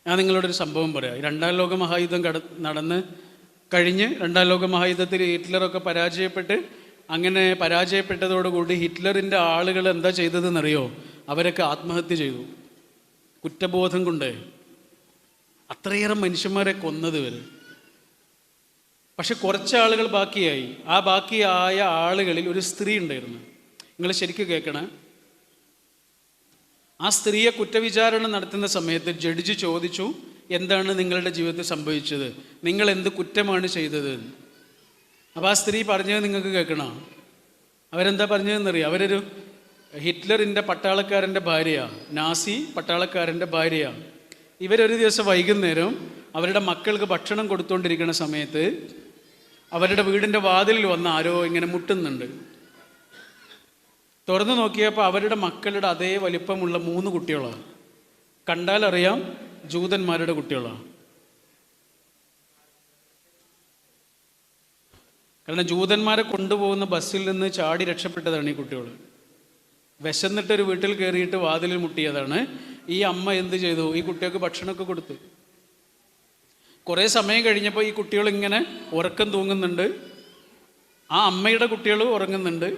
ഞാൻ നിങ്ങളോടൊരു സംഭവം പറയാം. രണ്ടാം ലോക മഹായുദ്ധം നടന്ന് കഴിഞ്ഞ് രണ്ടാം ലോക മഹായുദ്ധത്തിൽ ഹിറ്റ്ലറൊക്കെ പരാജയപ്പെട്ട്, അങ്ങനെ പരാജയപ്പെട്ടതോടുകൂടി ഹിറ്റ്ലറിൻ്റെ ആളുകൾ എന്താ ചെയ്തതെന്നറിയോ? അവരൊക്കെ ആത്മഹത്യ ചെയ്തു. കുറ്റബോധം കൊണ്ട് അത്രയേറെ മനുഷ്യന്മാരെ കൊന്നത് വരെ. പക്ഷെ കുറച്ച് ആളുകൾ ബാക്കിയായി. ആ ബാക്കിയായ ആളുകളിൽ ഒരു സ്ത്രീ ഉണ്ടായിരുന്നു. നിങ്ങൾ ശരിക്കും കേൾക്കണേ. ആ സ്ത്രീയെ കുറ്റവിചാരണ നടത്തുന്ന സമയത്ത് ജഡ്ജി ചോദിച്ചു, എന്താണ് നിങ്ങളുടെ ജീവിതത്തിൽ സംഭവിച്ചത്, നിങ്ങൾ എന്ത് കുറ്റമാണ് ചെയ്തത്? അപ്പോൾ ആ സ്ത്രീ പറഞ്ഞത് നിങ്ങൾക്ക് കേൾക്കണം. അവരെന്താ പറഞ്ഞതെന്നറിയാം? അവരൊരു ഹിറ്റ്ലറിൻ്റെ പട്ടാളക്കാരൻ്റെ ഭാര്യയാണ്, നാസി പട്ടാളക്കാരൻ്റെ ഭാര്യയാണ്. ഇവരൊരു ദിവസം വൈകുന്നേരം അവരുടെ മക്കൾക്ക് ഭക്ഷണം കൊടുത്തുകൊണ്ടിരിക്കുന്ന സമയത്ത് അവരുടെ വീടിൻ്റെ വാതിലിൽ വന്ന് ആരോ ഇങ്ങനെ മുട്ടുന്നുണ്ട്. തുറന്നു നോക്കിയപ്പോൾ അവരുടെ മക്കളുടെ അതേ വലിപ്പമുള്ള 3 കുട്ടികളാണ്. കണ്ടാലറിയാം ജൂതന്മാരുടെ കുട്ടികളാണ്. കാരണം ജൂതന്മാരെ കൊണ്ടുപോകുന്ന ബസ്സിൽ നിന്ന് ചാടി രക്ഷപ്പെട്ടതാണ് ഈ കുട്ടികൾ. വിശന്നിട്ടൊരു വീട്ടിൽ കയറിയിട്ട് വാതിലിൽ മുട്ടിയതാണ്. ഈ അമ്മ എന്ത് ചെയ്തു? ഈ കുട്ടികൾക്ക് ഭക്ഷണമൊക്കെ കൊടുത്തു. കുറേ സമയം കഴിഞ്ഞപ്പോൾ ഈ കുട്ടികൾ ഇങ്ങനെ ഉറക്കം തൂങ്ങുന്നുണ്ട്. ആ അമ്മയുടെ കുട്ടികൾ ഉറങ്ങുന്നുണ്ട്.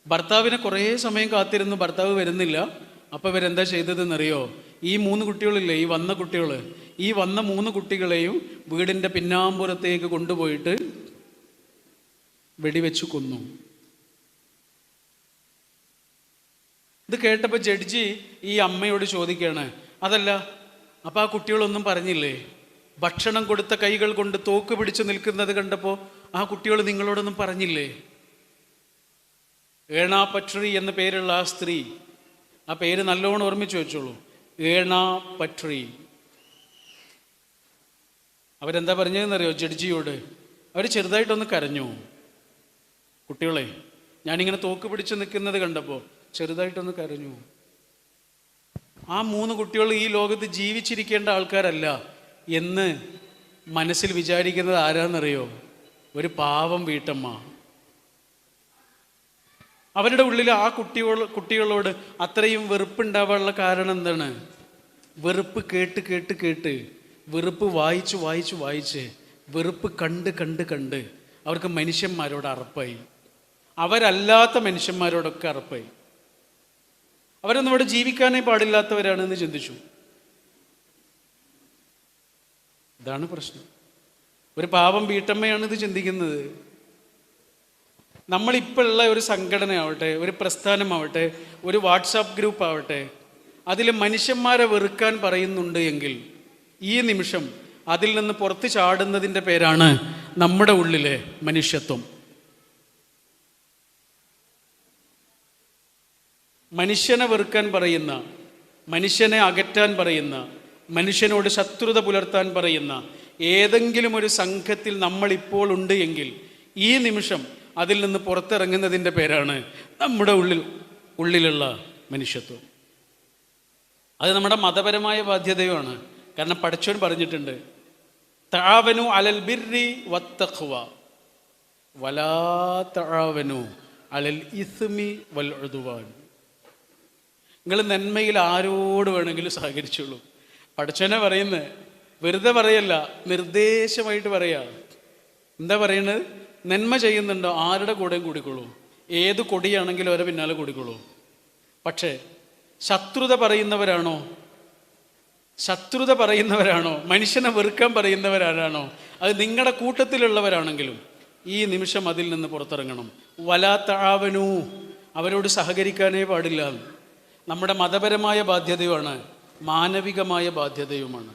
ഭർത്താവിനെ കുറേ സമയം കാത്തിരുന്നു, ഭർത്താവ് വരുന്നില്ല. അപ്പോൾ ഇവരെന്താ ചെയ്തതെന്നറിയോ? ഈ 3 കുട്ടികളില്ലേ, ഈ വന്ന കുട്ടികൾ, ഈ വന്ന 3 കുട്ടികളെയും വീടിൻ്റെ പിന്നാമ്പുറത്തേക്ക് കൊണ്ടുപോയിട്ട് വെടിവെച്ച് കൊന്നു. ഇത് കേട്ടപ്പോൾ ജഡ്ജി ഈ അമ്മയോട് ചോദിക്കുകയാണ്, അതല്ല അപ്പോൾ ആ കുട്ടികളൊന്നും പറഞ്ഞില്ലേ? ഭക്ഷണം കൊടുത്ത കൈകൾ കൊണ്ട് തോക്ക് പിടിച്ച് നിൽക്കുന്നത് കണ്ടപ്പോൾ ആ കുട്ടികൾ നിങ്ങളോടൊന്നും പറഞ്ഞില്ലേ? ഏണാ പട്രി എന്ന പേരുള്ള ആ സ്ത്രീ, ആ പേര് നല്ലോണം ഓർമ്മിച്ച് വെച്ചോളൂ, ഏണാ പട്രി. അവരെന്താ പറഞ്ഞതെന്നറിയോ ജഡ്ജിയോട്? അവർ ചെറുതായിട്ടൊന്ന് കരഞ്ഞു. കുട്ടികളെ, ഞാനിങ്ങനെ തോക്ക് പിടിച്ച് നിൽക്കുന്നത് കണ്ടപ്പോൾ ചെറുതായിട്ടൊന്ന് കരഞ്ഞു. ആ 3 കുട്ടികൾ ഈ ലോകത്ത് ജീവിച്ചിരിക്കേണ്ട ആൾക്കാരല്ല എന്ന് മനസ്സിൽ വിചാരിക്കുന്നത് ആരാന്നറിയോ? ഒരു പാവം വീട്ടമ്മ. അവരുടെ ഉള്ളിൽ ആ കുട്ടികളോട് അത്രയും വെറുപ്പുണ്ടാവാനുള്ള കാരണം എന്താണ്? വെറുപ്പ് കേട്ട് കേട്ട് കേട്ട്, വെറുപ്പ് വായിച്ച് വായിച്ച് വായിച്ച്, വെറുപ്പ് കണ്ട് കണ്ട് കണ്ട് അവർക്ക് മനുഷ്യന്മാരോട് അറപ്പായി. അവരല്ലാത്ത മനുഷ്യന്മാരോടൊക്കെ അറപ്പായി. അവരൊന്നും ഇവിടെ ജീവിക്കാനേ പാടില്ലാത്തവരാണെന്ന് ചിന്തിച്ചു. ഇതാണ് പ്രശ്നം. ഒരു പാവം വീട്ടമ്മയാണിത് ചിന്തിക്കുന്നത്. നമ്മളിപ്പോഴുള്ള ഒരു സംഘടനയാവട്ടെ, ഒരു പ്രസ്ഥാനമാവട്ടെ, ഒരു വാട്സാപ്പ് ഗ്രൂപ്പ് ആവട്ടെ, അതിൽ മനുഷ്യന്മാരെ വെറുക്കാൻ പറയുന്നുണ്ട് എങ്കിൽ ഈ നിമിഷം അതിൽ നിന്ന് പുറത്ത് ചാടുന്നതിൻ്റെ പേരാണ് നമ്മുടെ ഉള്ളിലെ മനുഷ്യത്വം. മനുഷ്യനെ വെറുക്കാൻ പറയുന്ന, മനുഷ്യനെ അകറ്റാൻ പറയുന്ന, മനുഷ്യനോട് ശത്രുത പുലർത്താൻ പറയുന്ന ഏതെങ്കിലും ഒരു സംഘത്തിൽ നമ്മളിപ്പോൾ ഉണ്ട് എങ്കിൽ ഈ നിമിഷം അതിൽ നിന്ന് പുറത്തിറങ്ങുന്നതിൻ്റെ പേരാണ് നമ്മുടെ ഉള്ളിലുള്ള മനുഷ്യത്വം. അത് നമ്മുടെ മതപരമായ ബാധ്യതയുമാണ്. കാരണം പടച്ചോൻ പറഞ്ഞിട്ടുണ്ട്, തആവനു അലൽ ബിർരി വത്തഖ്വ വലാ തആവനു അലൽ ഇസ്മി വൽ ഉദ്വാൻ. നിങ്ങൾ നന്മയിൽ ആരോട് വേണമെങ്കിലും സഹകരിച്ചോളൂ. പടച്ചോനെ പറയുന്നത് വെറുതെ പറയല്ല, നിർദ്ദേശമായിട്ട് പറയാ. എന്താ പറയുന്നത്? നന്മ ചെയ്യുന്നുണ്ടോ ആരുടെ കൂടെയും കൂടിക്കോളൂ, ഏത് കൊടിയാണെങ്കിലും അവരെ പിന്നാലെ കൂടിക്കോളൂ. പക്ഷേ ശത്രുത പറയുന്നവരാണോ, മനുഷ്യനെ വെറുക്കാൻ പറയുന്നവരാരാണോ, അത് നിങ്ങളുടെ കൂട്ടത്തിലുള്ളവരാണെങ്കിലും ഈ നിമിഷം അതിൽ നിന്ന് പുറത്തിറങ്ങണം. വലാ തആവനു, അവരോട് സഹകരിക്കാനേ പാടില്ല. നമ്മുടെ മതപരമായ ബാധ്യതയുമാണ്, മാനവികമായ ബാധ്യതയുമാണ്.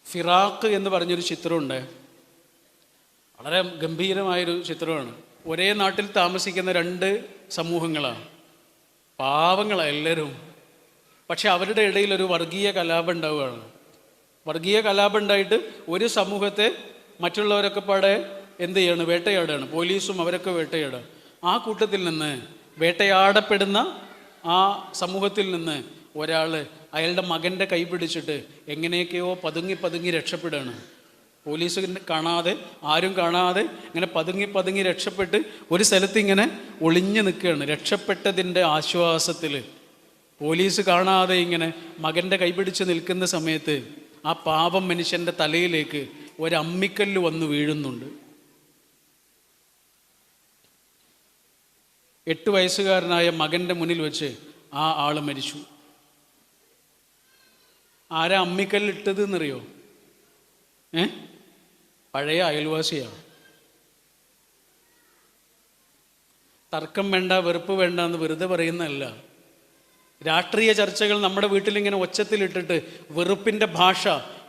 ഫിറാഖ് എന്ന് പറഞ്ഞൊരു ചിത്രമുണ്ട്. വളരെ ഗംഭീരമായൊരു ചിത്രമാണ്. ഒരേ നാട്ടിൽ താമസിക്കുന്ന 2 സമൂഹങ്ങളാണ്, പാവങ്ങളാണ് എല്ലാവരും. പക്ഷെ അവരുടെ ഇടയിൽ ഒരു വർഗീയ കലാപം ഉണ്ടാവുകയാണ്. വർഗീയ കലാപം ഉണ്ടായിട്ട് ഒരു സമൂഹത്തെ മറ്റുള്ളവരൊക്കെ പാടെ എന്ത് ചെയ്യാണ്? വേട്ടയാടുകയാണ്. പോലീസും അവരൊക്കെ വേട്ടയാടുക. ആ കൂട്ടത്തിൽ നിന്ന്, വേട്ടയാടപ്പെടുന്ന ആ സമൂഹത്തിൽ നിന്ന് ഒരാൾ അയാളുടെ മകൻ്റെ കൈ പിടിച്ചിട്ട് എങ്ങനെയൊക്കെയോ പതുങ്ങി പതുങ്ങി രക്ഷപ്പെടുകയാണ്. പോലീസ് കാണാതെ, ആരും കാണാതെ ഇങ്ങനെ പതുങ്ങി പതുങ്ങി രക്ഷപ്പെട്ട് ഒരു സ്ഥലത്ത് ഇങ്ങനെ ഒളിഞ്ഞു നിൽക്കുകയാണ്. രക്ഷപ്പെട്ടതിൻ്റെ ആശ്വാസത്തിൽ പോലീസ് കാണാതെ ഇങ്ങനെ മകൻ്റെ കൈപിടിച്ച് നിൽക്കുന്ന സമയത്ത് ആ പാപം മനുഷ്യൻ്റെ തലയിലേക്ക് ഒരമ്മിക്കല്ല് വന്ന് വീഴുന്നുണ്ട്. 8 വയസ്സുകാരനായ മകൻ്റെ മുന്നിൽ വെച്ച് ആ ആള് മരിച്ചു. ആരാ അമ്മിക്കല്ലിട്ടത് എന്നറിയോ? പഴയ അയൽവാസിയാണ്. തർക്കം വേണ്ട, വെറുപ്പ് വേണ്ട എന്ന് വെറുതെ പറയുന്നതല്ല. രാഷ്ട്രീയ ചർച്ചകൾ നമ്മുടെ വീട്ടിലിങ്ങനെ ഒച്ചത്തിലിട്ടിട്ട് വെറുപ്പിൻ്റെ ഭാഷ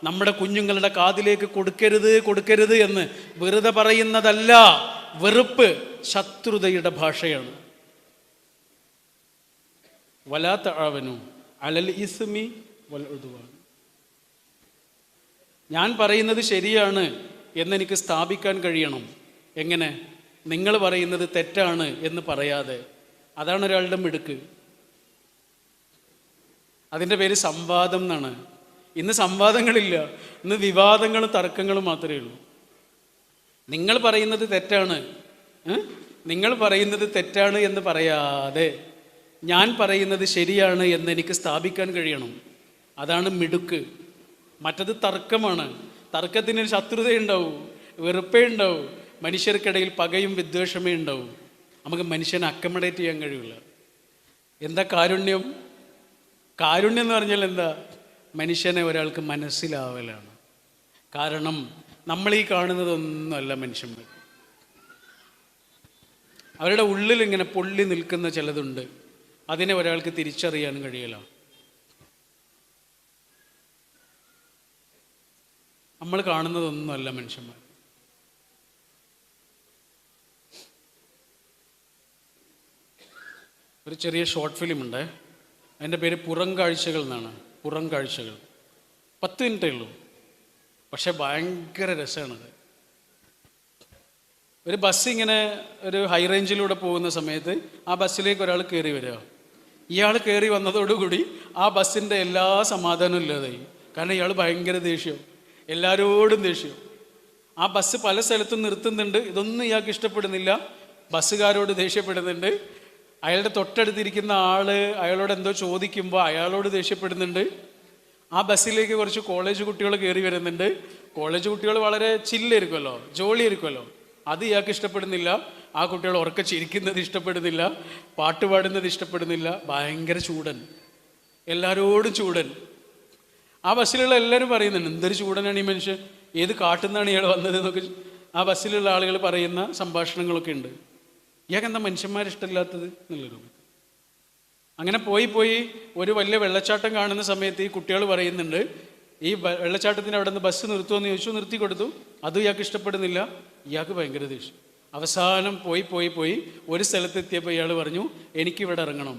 നമ്മുടെ കുഞ്ഞുങ്ങളുടെ കാതിലേക്ക് കൊടുക്കരുത് എന്ന് വെറുതെ പറയുന്നതല്ല. വെറുപ്പ് ശത്രുതയുടെ ഭാഷയാണ്. വലാ തആവനു അലൽ ഇസ്മി വൽ ഉദ്വാൻ. ഞാൻ പറയുന്നത് ശരിയാണ് എന്നെനിക്ക് സ്ഥാപിക്കാൻ കഴിയണം. എങ്ങനെ? നിങ്ങൾ പറയുന്നത് തെറ്റാണ് എന്ന് പറയാതെ. അതാണ് ഒരാളുടെ മിടുക്ക്. അതിൻ്റെ പേര് സംവാദം എന്നാണ്. ഇന്ന് സംവാദങ്ങളില്ല, ഇന്ന് വിവാദങ്ങളും തർക്കങ്ങളും മാത്രമേ ഉള്ളൂ. നിങ്ങൾ പറയുന്നത് തെറ്റാണ്, നിങ്ങൾ പറയുന്നത് തെറ്റാണ് എന്ന് പറയാതെ ഞാൻ പറയുന്നത് ശരിയാണ് എന്ന് എനിക്ക് സ്ഥാപിക്കാൻ കഴിയണം. അതാണ് മിടുക്ക്. മറ്റത് തർക്കമാണ്. തർക്കത്തിന് ശത്രുതയുണ്ടാവും, വെറുപ്പേ ഉണ്ടാവും, മനുഷ്യർക്കിടയിൽ പകയും വിദ്വേഷമേ ഉണ്ടാവും. നമുക്ക് മനുഷ്യനെ അക്കമഡേറ്റ് ചെയ്യാൻ കഴിയില്ല. എന്താ കാരുണ്യം? കാരുണ്യം എന്ന് പറഞ്ഞാൽ എന്താ? മനുഷ്യനെ ഒരാൾക്ക് മനസ്സിലാവലാണ്. കാരണം നമ്മൾ ഈ കാണുന്നതൊന്നുമല്ല മനുഷ്യന്മാർ. അവരുടെ ഉള്ളിൽ ഇങ്ങനെ പൊള്ളി നിൽക്കുന്ന ചിലതുണ്ട്. അതിനെ ഒരാൾക്ക് തിരിച്ചറിയാൻ കഴിയില്ല. നമ്മൾ കാണുന്നതൊന്നുമല്ല മനുഷ്യന്മാർ. ഒരു ചെറിയ ഷോർട്ട് ഫിലിം ഉണ്ട്. അതിൻ്റെ പേര് പുറം കാഴ്ചകൾ എന്നാണ്. പുറം കാഴ്ചകൾ 10 മിനിറ്റേ ഉള്ളൂ, പക്ഷെ ഭയങ്കര രസമാണത്. ഒരു ബസ് ഇങ്ങനെ ഒരു ഹൈ റേഞ്ചിലൂടെ പോകുന്ന സമയത്ത് ആ ബസ്സിലേക്ക് ഒരാൾ കയറി വരിക. ഇയാൾ കയറി വന്നതോടുകൂടി ആ ബസ്സിൻ്റെ എല്ലാ സമാധാനവും ഇല്ലാതായി. കാരണം ഇയാൾ ഭയങ്കര ദേഷ്യം, എല്ലാവരോടും ദേഷ്യം. ആ ബസ് പല സ്ഥലത്തും നിർത്തുന്നുണ്ട്. ഇതൊന്നും ഇയാൾക്ക് ഇഷ്ടപ്പെടുന്നില്ല. ബസ്സുകാരോട് ദേഷ്യപ്പെടുന്നുണ്ട്. അയാളുടെ തൊട്ടടുത്തിരിക്കുന്ന ആള് അയാളോട് എന്തോ ചോദിക്കുമ്പോൾ അയാളോട് ദേഷ്യപ്പെടുന്നുണ്ട്. ആ ബസ്സിലേക്ക് കുറച്ച് കോളേജ് കുട്ടികൾ കയറി വരുന്നുണ്ട്. കോളേജ് കുട്ടികൾ വളരെ ചില്ലായിരിക്കുമല്ലോ, ജോളിയായിരിക്കുമല്ലോ. അത് ഇയാൾക്ക് ഇഷ്ടപ്പെടുന്നില്ല. ആ കുട്ടികൾ ഉറക്കെ ചിരിക്കുന്നത് ഇഷ്ടപ്പെടുന്നില്ല, പാട്ട് പാടുന്നത് ഇഷ്ടപ്പെടുന്നില്ല. ഭയങ്കര ചൂടൻ, എല്ലാവരോടും ചൂടൻ. ആ ബസ്സിലുള്ള എല്ലാവരും പറയുന്നുണ്ട്, എന്തൊരു ചൂടനാണ് ഈ മനുഷ്യൻ, ഏത് കാട്ടുന്നാണ് ഇയാൾ വന്നത് എന്നൊക്കെ ആ ബസ്സിലുള്ള ആളുകൾ പറയുന്ന സംഭാഷണങ്ങളൊക്കെ ഉണ്ട്. ഇയാൾക്ക് എന്താ മനുഷ്യന്മാരിഷ്ടമില്ലാത്തത് എന്നുള്ളൊരു. അങ്ങനെ പോയി ഒരു വലിയ വെള്ളച്ചാട്ടം കാണുന്ന സമയത്ത് ഈ കുട്ടികൾ പറയുന്നുണ്ട്, ഈ വെള്ളച്ചാട്ടത്തിന് അവിടെ നിന്ന് ബസ് നിർത്തുമെന്ന് ചോദിച്ചു. നിർത്തി കൊടുത്തു. അതും ഇയാൾക്ക് ഇഷ്ടപ്പെടുന്നില്ല. ഇയാൾക്ക് ഭയങ്കര ദേഷ്യം. അവസാനം പോയി ഒരു സ്ഥലത്തെത്തിയപ്പോൾ ഇയാൾ പറഞ്ഞു, എനിക്കിവിടെ ഇറങ്ങണം.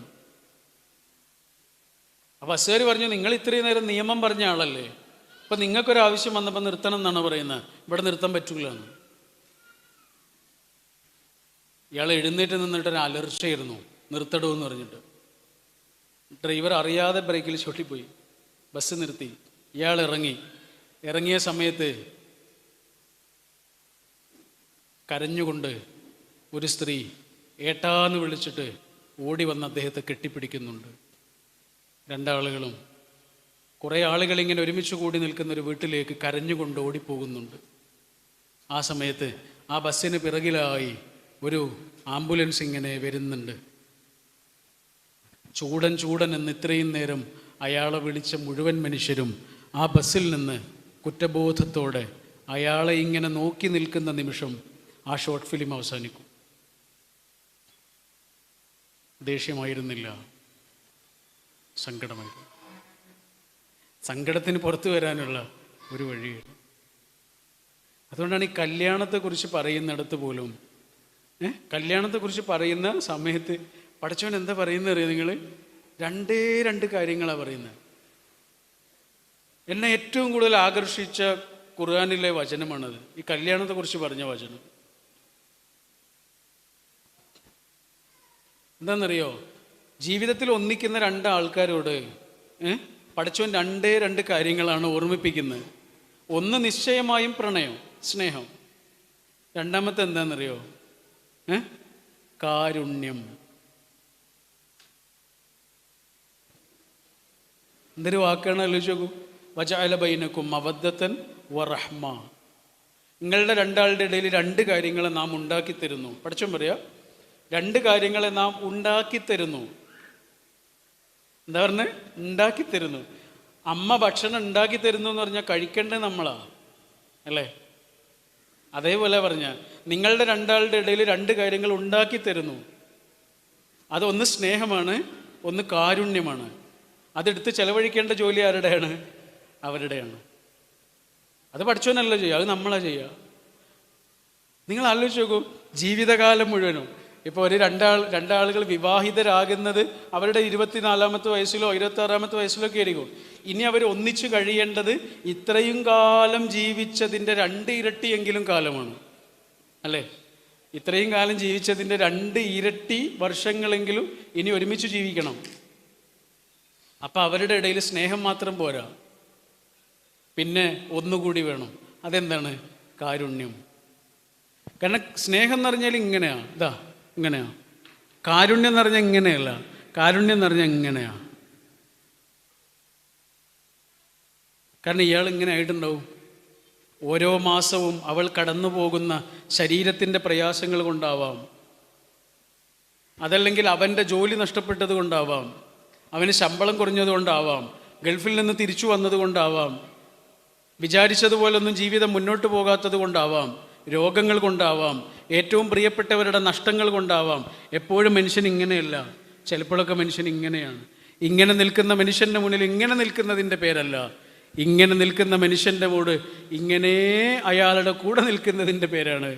ആ ബസ്സുകാർ പറഞ്ഞു, നിങ്ങൾ ഇത്രയും നേരം നിയമം പറഞ്ഞ ആളല്ലേ, അപ്പം നിങ്ങൾക്കൊരാവശ്യം വന്നപ്പോൾ നിർത്തണം എന്നാണ് പറയുന്നത്, ഇവിടെ നിർത്താൻ പറ്റില്ല എന്ന്. ഇയാൾ എഴുന്നേറ്റ് നിന്നിട്ടൊരു അലർച്ചയായിരുന്നു, നിർത്തണമെന്ന് പറഞ്ഞിട്ട്. ഡ്രൈവർ അറിയാതെ ബ്രേക്കിൽ ചൊട്ടിപ്പോയി, ബസ് നിർത്തി. ഇയാൾ ഇറങ്ങിയ സമയത്ത് കരഞ്ഞുകൊണ്ട് ഒരു സ്ത്രീ ഏട്ടാന്ന് വിളിച്ചിട്ട് ഓടി വന്ന് അദ്ദേഹത്തെ കെട്ടിപ്പിടിക്കുന്നുണ്ട്. രണ്ടാളുകളും കുറേ ആളുകൾ ഇങ്ങനെ ഒരുമിച്ച് കൂടി നിൽക്കുന്ന ഒരു വീട്ടിലേക്ക് കരഞ്ഞുകൊണ്ട് ഓടിപ്പോകുന്നുണ്ട്. ആ സമയത്ത് ആ ബസ്സിന് പിറകിലായി ഒരു ആംബുലൻസ് ഇങ്ങനെ വരുന്നുണ്ട്. ചൂടൻ എന്ന് ഇത്രയും നേരം അയാളെ വിളിച്ച മുഴുവൻ മനുഷ്യരും ആ ബസ്സിൽ നിന്ന് കുറ്റബോധത്തോടെ അയാളെ ഇങ്ങനെ നോക്കി നിൽക്കുന്ന നിമിഷം ആ ഷോർട്ട് ഫിലിം അവസാനിക്കും. ദേഷ്യമായിരുന്നില്ല, സങ്കടമായിരുന്നു. സങ്കടത്തിന് പുറത്തു വരാനുള്ള ഒരു വഴിയാണ്. അതുകൊണ്ടാണ് ഈ കല്യാണത്തെക്കുറിച്ച് പറയുന്നിടത്ത് പോലും കല്യാണത്തെക്കുറിച്ച് പറയുന്ന സമയത്ത് പടച്ചവൻ എന്താ പറയുന്നത് അറിയാം നിങ്ങൾ? രണ്ട് കാര്യങ്ങളാണ് പറയുന്നത്. എന്നെ ഏറ്റവും കൂടുതൽ ആകർഷിച്ച ഖുർആനിലെ വചനമാണത്, ഈ കല്യാണത്തെക്കുറിച്ച് പറഞ്ഞ വചനം. എന്താണെന്നറിയോ? ജീവിതത്തിൽ ഒന്നിക്കുന്ന 2 ആൾക്കാരോട് പടച്ചവൻ രണ്ട് കാര്യങ്ങളാണ് ഓർമ്മിപ്പിക്കുന്നത്. ഒന്ന് നിശ്ചയമായും പ്രണയം, സ്നേഹം. രണ്ടാമത്തെ എന്താണെന്നറിയോ? കാരുണ്യം. എന്തൊരു വാക്കാണ് ആലോചിച്ച് നോക്കൂ. വജഅല ബൈനക്കും മവദ്ദത്തൻ വറഹ്മ. നിങ്ങളുടെ രണ്ടാളുടെ ഇടയിൽ രണ്ട് കാര്യങ്ങളെ നാം ഉണ്ടാക്കി തരുന്നു. പഠിച്ചോൻ പറയാ, രണ്ട് കാര്യങ്ങളെ നാം ഉണ്ടാക്കി തരുന്നു. എന്താ പറഞ്ഞ്? ഉണ്ടാക്കി തരുന്നു. അമ്മ ഭക്ഷണം ഉണ്ടാക്കി തരുന്നു എന്ന് പറഞ്ഞാൽ കഴിക്കേണ്ടത് നമ്മളാ അല്ലേ? അതേപോലെ പറഞ്ഞ നിങ്ങളുടെ രണ്ടാളുടെ ഇടയിൽ രണ്ട് കാര്യങ്ങൾ ഉണ്ടാക്കി തരുന്നു. അതൊന്ന് സ്നേഹമാണ്, ഒന്ന് കാരുണ്യമാണ്. അതെടുത്ത് ചെലവഴിക്കേണ്ട ജോലി ആരുടെയാണ്? അവരുടെയാണ്. അത് പഠിച്ചോനല്ല ചെയ്യുക, അത് നമ്മളാ ചെയ്യുക. നിങ്ങൾ ആലോചിച്ച് നോക്കൂ, ജീവിതകാലം മുഴുവനും ഇപ്പോൾ ഒരു രണ്ടാളുകൾ വിവാഹിതരാകുന്നത് അവരുടെ 24-ാമത്തെ വയസ്സിലോ 26-ാമത്തെ വയസ്സിലോ ഒക്കെ ആയിരിക്കും. ഇനി അവർ ഒന്നിച്ചു കഴിയേണ്ടത് ഇത്രയും കാലം ജീവിച്ചതിൻ്റെ 2 ഇരട്ടിയെങ്കിലും കാലമാണ് അല്ലേ? ഇത്രയും കാലം ജീവിച്ചതിൻ്റെ 2 ഇരട്ടി വർഷങ്ങളെങ്കിലും ഇനി ഒരുമിച്ച് ജീവിക്കണം. അപ്പം അവരുടെ ഇടയിൽ സ്നേഹം മാത്രം പോരാ, പിന്നെ ഒന്നുകൂടി വേണം. അതെന്താണ്? കാരുണ്യം. കാരണം സ്നേഹം എന്ന് പറഞ്ഞാൽ ഇങ്ങനെയാ, ഇതാ ഇങ്ങനെയാ. കാരുണ്യം എന്ന് പറഞ്ഞാൽ ഇങ്ങനെയല്ല, കാരുണ്യം എന്ന് പറഞ്ഞാൽ ഇങ്ങനെയാ. കാരണം ഇയാൾ ഇങ്ങനെ ആയിട്ടുണ്ടാവും. ഓരോ മാസവും അവൾ കടന്നു പോകുന്ന ശരീരത്തിൻ്റെ പ്രയാസങ്ങൾ കൊണ്ടാവാം, അതല്ലെങ്കിൽ അവൻ്റെ ജോലി നഷ്ടപ്പെട്ടത് കൊണ്ടാവാം, അവന് ശമ്പളം കുറഞ്ഞതുകൊണ്ടാവാം, ഗൾഫിൽ നിന്ന് തിരിച്ചു വന്നത് കൊണ്ടാവാം, വിചാരിച്ചതുപോലൊന്നും ജീവിതം മുന്നോട്ട് പോകാത്തത് കൊണ്ടാവാം, രോഗങ്ങൾ കൊണ്ടാവാം, ഏറ്റവും പ്രിയപ്പെട്ടവരുടെ നഷ്ടങ്ങൾ കൊണ്ടാവാം. എപ്പോഴും മനുഷ്യൻ ഇങ്ങനെയല്ല, ചിലപ്പോഴൊക്കെ മനുഷ്യൻ ഇങ്ങനെയാണ്. ഇങ്ങനെ നിൽക്കുന്ന മനുഷ്യൻ്റെ മുന്നിൽ ഇങ്ങനെ നിൽക്കുന്നതിൻ്റെ പേരല്ല, ഇങ്ങനെ നിൽക്കുന്ന മനുഷ്യൻ്റെ കൂടെ ഇങ്ങനെ അയാളുടെ കൂടെ നിൽക്കുന്നതിൻ്റെ പേരാണ്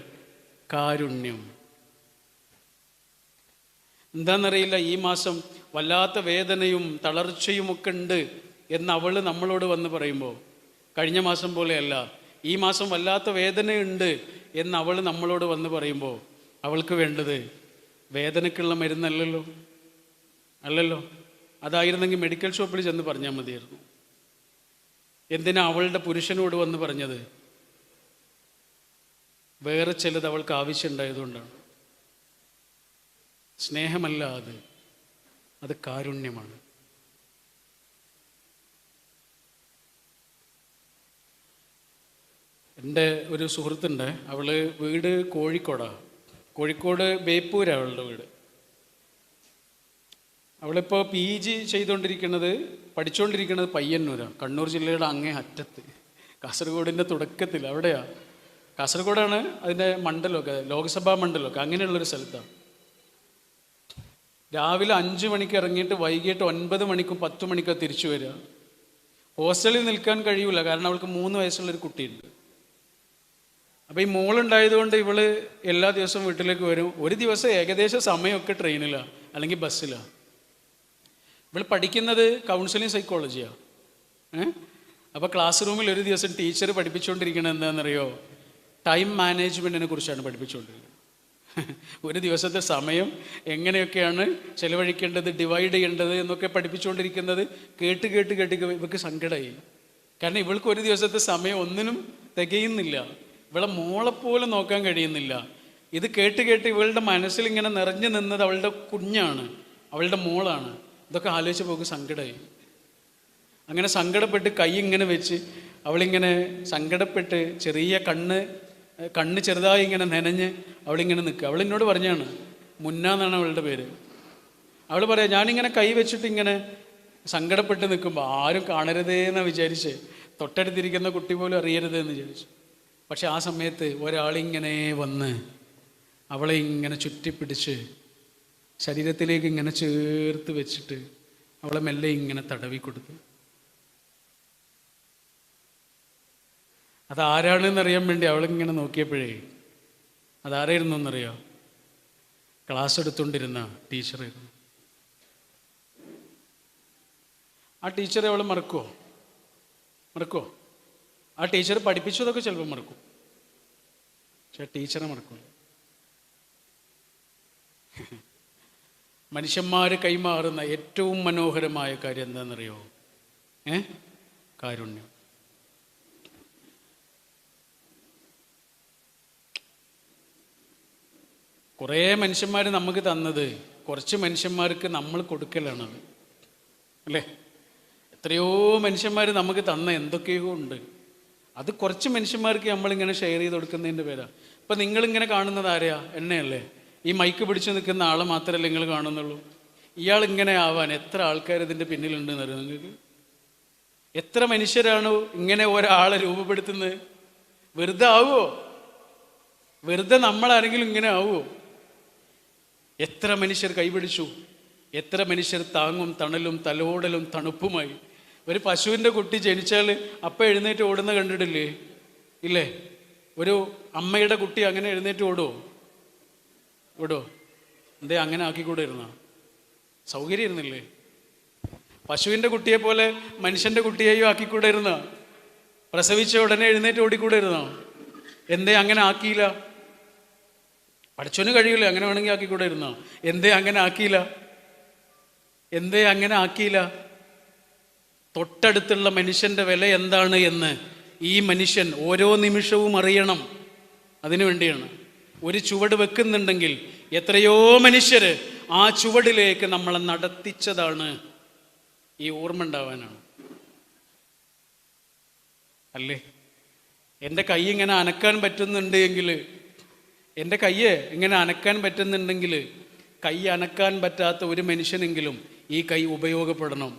കാരുണ്യം. എന്താണെന്നറിയില്ല, ഈ മാസം വല്ലാത്ത വേദനയും തളർച്ചയും ഒക്കെ ഉണ്ട് എന്ന് അവൾ നമ്മളോട് വന്ന് പറയുമ്പോൾ, കഴിഞ്ഞ മാസം പോലെയല്ല, ഈ മാസം വല്ലാത്ത വേദനയുണ്ട് എന്ന് അവൾ നമ്മളോട് വന്ന് പറയുമ്പോൾ അവൾക്ക് വേണ്ടത് വേദനയ്ക്കുള്ള മരുന്നല്ലല്ലോ, അല്ലല്ലോ. അതായിരുന്നെങ്കിൽ മെഡിക്കൽ ഷോപ്പിൽ ചെന്ന് പറഞ്ഞാൽ മതിയായിരുന്നു. എന്തിനാ അവളുടെ പുരുഷനോട് വന്ന് പറഞ്ഞത്? വേറെ ചിലത് അവൾക്ക് ആവശ്യമുണ്ടായതുകൊണ്ടാണ്. സ്നേഹമല്ല അത് കാരുണ്യമാണ്. എൻ്റെ ഒരു സുഹൃത്തുണ്ട്, അവള് വീട് കോഴിക്കോടാണ്. കോഴിക്കോട് ബേപ്പൂരാണ് അവളുടെ വീട്. അവളിപ്പോൾ PG പഠിച്ചുകൊണ്ടിരിക്കുന്നത് പയ്യന്നൂരാണ്, കണ്ണൂർ ജില്ലയുടെ അങ്ങേ അറ്റത്ത്, കാസർഗോഡിൻ്റെ തുടക്കത്തിൽ അവിടെയാണ്. കാസർഗോഡാണ് അതിൻ്റെ മണ്ഡലമൊക്കെ, ലോക്സഭാ മണ്ഡലമൊക്കെ അങ്ങനെയുള്ളൊരു സ്ഥലത്താണ്. രാവിലെ 5 മണിക്ക് ഇറങ്ങിയിട്ട് വൈകിട്ട് 9 മണിക്കും 10 മണിക്കും തിരിച്ചു വരിക. ഹോസ്റ്റലിൽ നിൽക്കാൻ കഴിയൂല, കാരണം അവൾക്ക് 3 വയസ്സുള്ളൊരു കുട്ടിയുണ്ട്. അപ്പോൾ ഈ മോളുണ്ടായതുകൊണ്ട് ഇവള് എല്ലാ ദിവസവും വീട്ടിലേക്ക് വരും. ഒരു ദിവസം ഏകദേശം സമയമൊക്കെ ട്രെയിനിലാണ് അല്ലെങ്കിൽ ബസ്സിലാണ്. ഇവൾ പഠിക്കുന്നത് കൗൺസിലിംഗ് സൈക്കോളജിയാണ്. അപ്പോൾ ക്ലാസ് റൂമിൽ ഒരു ദിവസം ടീച്ചർ പഠിപ്പിച്ചുകൊണ്ടിരിക്കുന്നത് എന്താണെന്നറിയോ? ടൈം മാനേജ്മെൻറ്റിനെ കുറിച്ചാണ് പഠിപ്പിച്ചുകൊണ്ടിരിക്കുന്നത്. ഒരു ദിവസത്തെ സമയം എങ്ങനെയൊക്കെയാണ് ചെലവഴിക്കേണ്ടത്, ഡിവൈഡ് ചെയ്യേണ്ടത് എന്നൊക്കെ പഠിപ്പിച്ചുകൊണ്ടിരിക്കുന്നത് കേട്ട് കേട്ട് കേട്ട് ഇവൾക്ക് സങ്കടമായി. കാരണം ഇവൾക്ക് ഒരു ദിവസത്തെ സമയം ഒന്നിനും തികയുന്നില്ല, ഇവളെ മോളെപ്പോലും നോക്കാൻ കഴിയുന്നില്ല. ഇത് കേട്ട് കേട്ട് ഇവളുടെ മനസ്സിൽ ഇങ്ങനെ നിറഞ്ഞു നിന്നത് അവളുടെ കുഞ്ഞാണ്, അവളുടെ മോളാണ്. ഇതൊക്കെ ആലോചിച്ച് പോക്ക് സങ്കടമായി. അങ്ങനെ സങ്കടപ്പെട്ട് കൈ ഇങ്ങനെ വെച്ച് അവളിങ്ങനെ സങ്കടപ്പെട്ട് ചെറിയ കണ്ണ് ചെറുതായി ഇങ്ങനെ നനഞ്ഞ് അവളിങ്ങനെ നിൽക്കുക. അവളെന്നോട് പറഞ്ഞാണ്, മുന്ന എന്നാണ് അവളുടെ പേര്. അവൾ പറയാം, ഞാനിങ്ങനെ കൈ വെച്ചിട്ട് ഇങ്ങനെ സങ്കടപ്പെട്ട് നിൽക്കുമ്പോൾ ആരും കാണരുതേന്ന് വിചാരിച്ച്, തൊട്ടടുത്തിരിക്കുന്ന കുട്ടി പോലും അറിയരുതെന്ന് വിചാരിച്ചു. പക്ഷെ ആ സമയത്ത് ഒരാളിങ്ങനെ വന്ന് അവളെ ഇങ്ങനെ ചുറ്റിപ്പിടിച്ച് ശരീരത്തിലേക്ക് ഇങ്ങനെ ചേർത്ത് വെച്ചിട്ട് അവളെ മെല്ലെ ഇങ്ങനെ തടവി കൊടുത്തു. അതാരാണെന്നറിയാൻ വേണ്ടി അവളിങ്ങനെ നോക്കിയപ്പോഴേ അതാരായിരുന്നു എന്നറിയാം? ക്ലാസ് എടുത്തുകൊണ്ടിരുന്ന ടീച്ചറായിരുന്നു. ആ ടീച്ചറെ അവൾ മറക്കുമോ? ആ ടീച്ചർ പഠിപ്പിച്ചതൊക്കെ ചിലപ്പോൾ മറക്കും, പക്ഷെ ടീച്ചറെ മറക്കും. മനുഷ്യന്മാർ കൈമാറുന്ന ഏറ്റവും മനോഹരമായ കാര്യം എന്താണെന്നറിയോ? കാരുണ്യം. കുറേ മനുഷ്യന്മാർ നമുക്ക് തന്നത് കുറച്ച് മനുഷ്യന്മാർക്ക് നമ്മൾ കൊടുക്കലാണത്, അല്ലേ? എത്രയോ മനുഷ്യന്മാർ നമുക്ക് തന്ന എന്തൊക്കെയോ ഉണ്ട്. അത് കുറച്ച് മനുഷ്യന്മാർക്ക് നമ്മളിങ്ങനെ ഷെയർ ചെയ്ത് കൊടുക്കുന്നതിൻ്റെ പേരാ. ഇപ്പം നിങ്ങളിങ്ങനെ കാണുന്നത് ആരെയാ? എന്നെയല്ലേ? ഈ മൈക്ക് പിടിച്ച് നിൽക്കുന്ന ആളെ മാത്രമല്ലേ നിങ്ങൾ കാണുന്നുള്ളൂ. ഇയാൾ ഇങ്ങനെ ആവാൻ എത്ര ആൾക്കാർ ഇതിൻ്റെ പിന്നിലുണ്ടെന്ന് അറിയാം നിങ്ങൾക്ക്? എത്ര മനുഷ്യരാണ് ഇങ്ങനെ ഒരാളെ രൂപപ്പെടുത്തുന്നത്? വെറുതെ ആവുമോ? വെറുതെ നമ്മളാരെങ്കിലും ഇങ്ങനെ ആവുമോ? എത്ര മനുഷ്യർ കൈപിടിച്ചു, എത്ര മനുഷ്യർ താങ്ങും തണലും തലോടലും തണുപ്പുമായി. ഒരു പശുവിൻ്റെ കുട്ടി ജനിച്ചാൽ അപ്പം എഴുന്നേറ്റ് ഓടുന്ന കണ്ടിട്ടില്ലേ? ഇല്ലേ? ഒരു അമ്മയുടെ കുട്ടി അങ്ങനെ എഴുന്നേറ്റ് ഓടുമോ? എന്തേ അങ്ങനെ ആക്കിക്കൂടെ ഇരുന്ന? സൗകര്യം ഇരുന്നില്ലേ? പശുവിൻ്റെ കുട്ടിയെ പോലെ മനുഷ്യൻ്റെ കുട്ടിയെയും ആക്കിക്കൂടെ ഇരുന്ന? പ്രസവിച്ച ഉടനെ എഴുന്നേറ്റ് ഓടിക്കൂടെ ഇരുന്നോ? എന്തേ അങ്ങനെ ആക്കിയില്ല? പഠിച്ചോന് കഴിയില്ല, അങ്ങനെ വേണമെങ്കിൽ ആക്കിക്കൂടെ ഇരുന്നോ? എന്തേ അങ്ങനെ ആക്കിയില്ല? തൊട്ടടുത്തുള്ള മനുഷ്യൻ്റെ വില എന്താണ് എന്ന് ഈ മനുഷ്യൻ ഓരോ നിമിഷവും അറിയണം. അതിനു വേണ്ടിയാണ് ഒരു ചുവട് വെക്കുന്നുണ്ടെങ്കിൽ എത്രയോ മനുഷ്യർ ആ ചുവടിലേക്ക് നമ്മളെ നടത്തിച്ചതാണ്. ഈ ഓർമ്മ ഉണ്ടാവാനാണ്. അല്ലേ? എൻ്റെ കൈ ഇങ്ങനെ അനക്കാൻ പറ്റുന്നുണ്ടെങ്കിൽ, എൻ്റെ കയ്യെ ഇങ്ങനെ അനക്കാൻ പറ്റുന്നുണ്ടെങ്കിൽ, കൈ അനക്കാൻ പറ്റാത്ത ഒരു മനുഷ്യനെങ്കിലും ഈ കൈ ഉപയോഗപ്പെടണം.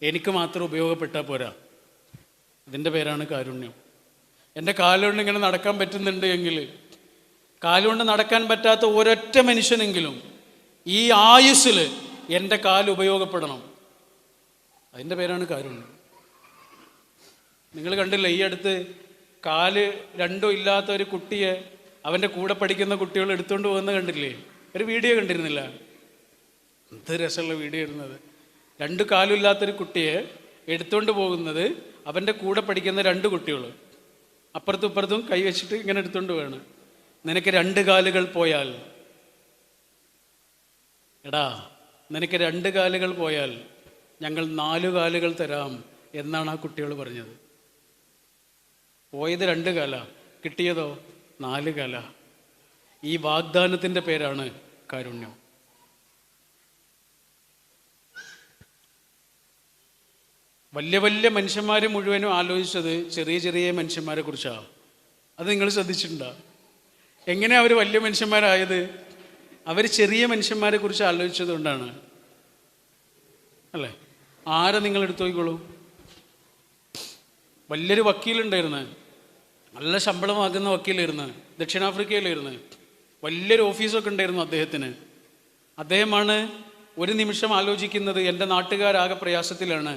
എനിക്ക് മാത്രം ഉപയോഗപ്പെട്ടാൽ പോരാ. ഇതിൻ്റെ പേരാണ് കാരുണ്യം. എൻ്റെ കാലുകൊണ്ട് ഇങ്ങനെ നടക്കാൻ പറ്റുന്നുണ്ട് എങ്കിൽ, കാലുകൊണ്ട് നടക്കാൻ പറ്റാത്ത ഒരൊറ്റ മനുഷ്യനെങ്കിലും ഈ ആയുസ്സിൽ എൻ്റെ കാല് ഉപയോഗപ്പെടണം. അതിൻ്റെ പേരാണ് കാരുണ്യം. നിങ്ങൾ കണ്ടില്ല, ഈ അടുത്ത് കാല് രണ്ടും ഇല്ലാത്ത ഒരു കുട്ടിയെ അവൻ്റെ കൂടെ പഠിക്കുന്ന കുട്ടികൾ എടുത്തുകൊണ്ട് പോകുന്നത് കണ്ടില്ലേ? ഒരു വീഡിയോ കണ്ടിരുന്നില്ല? എന്ത് രസമുള്ള വീഡിയോ ഇരുന്നത്. രണ്ട് കാലുമില്ലാത്തൊരു കുട്ടിയെ എടുത്തുകൊണ്ട് പോകുന്നത് അവൻ്റെ കൂടെ പഠിക്കുന്ന രണ്ട് കുട്ടികൾ അപ്പുറത്തും ഇപ്പുറത്തും കൈവച്ചിട്ട് ഇങ്ങനെ എടുത്തുകൊണ്ട് പോവാണ്. നിനക്ക് 2 കാലുകൾ പോയാൽ, എടാ നിനക്ക് 2 കാലുകൾ പോയാൽ ഞങ്ങൾ 4 കാലുകൾ തരാം എന്നാണ് ആ കുട്ടികൾ പറഞ്ഞത്. പോയത് 2 കാല, കിട്ടിയതോ 4 കാല. ഈ വാഗ്ദാനത്തിൻ്റെ പേരാണ് കാരുണ്യം. വലിയ വലിയ മനുഷ്യന്മാർ മുഴുവനും ആലോചിച്ചത് ചെറിയ ചെറിയ മനുഷ്യന്മാരെ കുറിച്ചാണ്. അത് നിങ്ങൾ ശ്രദ്ധിച്ചിട്ടുണ്ടോ? എങ്ങനെയാണ് അവർ വലിയ മനുഷ്യന്മാരായത്? അവർ ചെറിയ മനുഷ്യന്മാരെ കുറിച്ച് ആലോചിച്ചത് കൊണ്ടാണ്. അല്ലേ? ആരെ നിങ്ങൾ എടുത്തു നോക്കിക്കോളൂ. വലിയൊരു വക്കീലുണ്ടായിരുന്നു, നല്ല ശമ്പളം വാങ്ങുന്ന വക്കീലായിരുന്നു, ദക്ഷിണാഫ്രിക്കയിലായിരുന്നു. വലിയൊരു ഓഫീസൊക്കെ ഉണ്ടായിരുന്നു അദ്ദേഹത്തിന്. അദ്ദേഹമാണ് ഒരു നിമിഷം ആലോചിക്കുന്നത്, എൻ്റെ നാട്ടുകാരാകെ പ്രയാസത്തിലാണ്,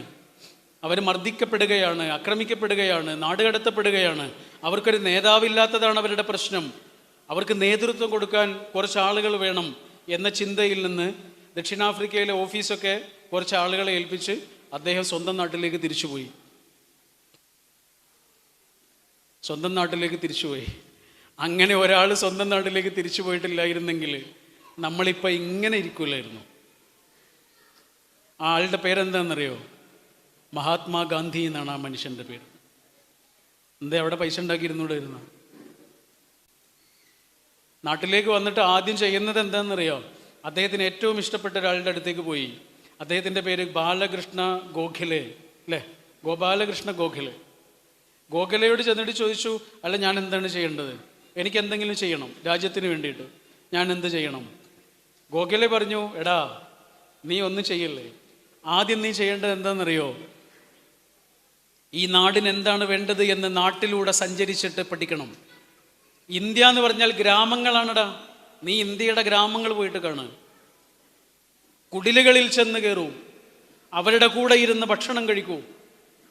അവർ മർദ്ദിക്കപ്പെടുകയാണ്, ആക്രമിക്കപ്പെടുകയാണ്, നാടുകടത്തപ്പെടുകയാണ്, അവർക്കൊരു നേതാവില്ലാത്തതാണ് അവരുടെ പ്രശ്നം, അവർക്ക് നേതൃത്വം കൊടുക്കാൻ കുറച്ച് ആളുകൾ വേണം എന്ന ചിന്തയിൽ നിന്ന് ദക്ഷിണാഫ്രിക്കയിലെ ഓഫീസൊക്കെ കുറച്ച് ആളുകളെ ഏൽപ്പിച്ച് അദ്ദേഹം സ്വന്തം നാട്ടിലേക്ക് തിരിച്ചുപോയി. അങ്ങനെ ഒരാൾ സ്വന്തം നാട്ടിലേക്ക് തിരിച്ചു പോയിട്ടില്ലായിരുന്നെങ്കിൽ നമ്മളിപ്പോൾ ഇങ്ങനെ ഇരിക്കില്ലായിരുന്നു. ആ ആളുടെ പേരെന്താണെന്നറിയോ? മഹാത്മാഗാന്ധി എന്നാണ് ആ മനുഷ്യൻ്റെ പേര്. എന്തേ അവിടെ പൈസ ഉണ്ടാക്കിയിരുന്നൂടായിരുന്നു? നാട്ടിലേക്ക് വന്നിട്ട് ആദ്യം ചെയ്യുന്നത് എന്താണെന്നറിയോ? അദ്ദേഹത്തിന് ഏറ്റവും ഇഷ്ടപ്പെട്ട ഒരാളുടെ അടുത്തേക്ക് പോയി. അദ്ദേഹത്തിൻ്റെ പേര് ബാലകൃഷ്ണ ഗോഖലെ, അല്ലേ? ഗോപാലകൃഷ്ണ ഗോഖലെ. ഗോഖലയോട് ചെന്നിട്ട് ചോദിച്ചു, അല്ല ഞാൻ എന്താണ് ചെയ്യേണ്ടത്? എനിക്ക് എന്തെങ്കിലും ചെയ്യണം രാജ്യത്തിന് വേണ്ടിയിട്ട്, ഞാൻ എന്ത് ചെയ്യണം? ഗോഖലെ പറഞ്ഞു, എടാ നീ ഒന്നും ചെയ്യല്ലേ, ആദ്യം നീ ചെയ്യേണ്ടത് എന്താണെന്നറിയോ? ഈ നാടിന് എന്താണ് വേണ്ടത് എന്ന് നാട്ടിലൂടെ സഞ്ചരിച്ചിട്ട് പഠിക്കണം. ഇന്ത്യ എന്ന് പറഞ്ഞാൽ ഗ്രാമങ്ങളാണെടാ. നീ ഇന്ത്യയുടെ ഗ്രാമങ്ങൾ പോയിട്ട് കാണുക. കുടിലുകളിൽ ചെന്ന് കയറൂ, അവരുടെ കൂടെ ഇരുന്ന് ഭക്ഷണം കഴിക്കൂ,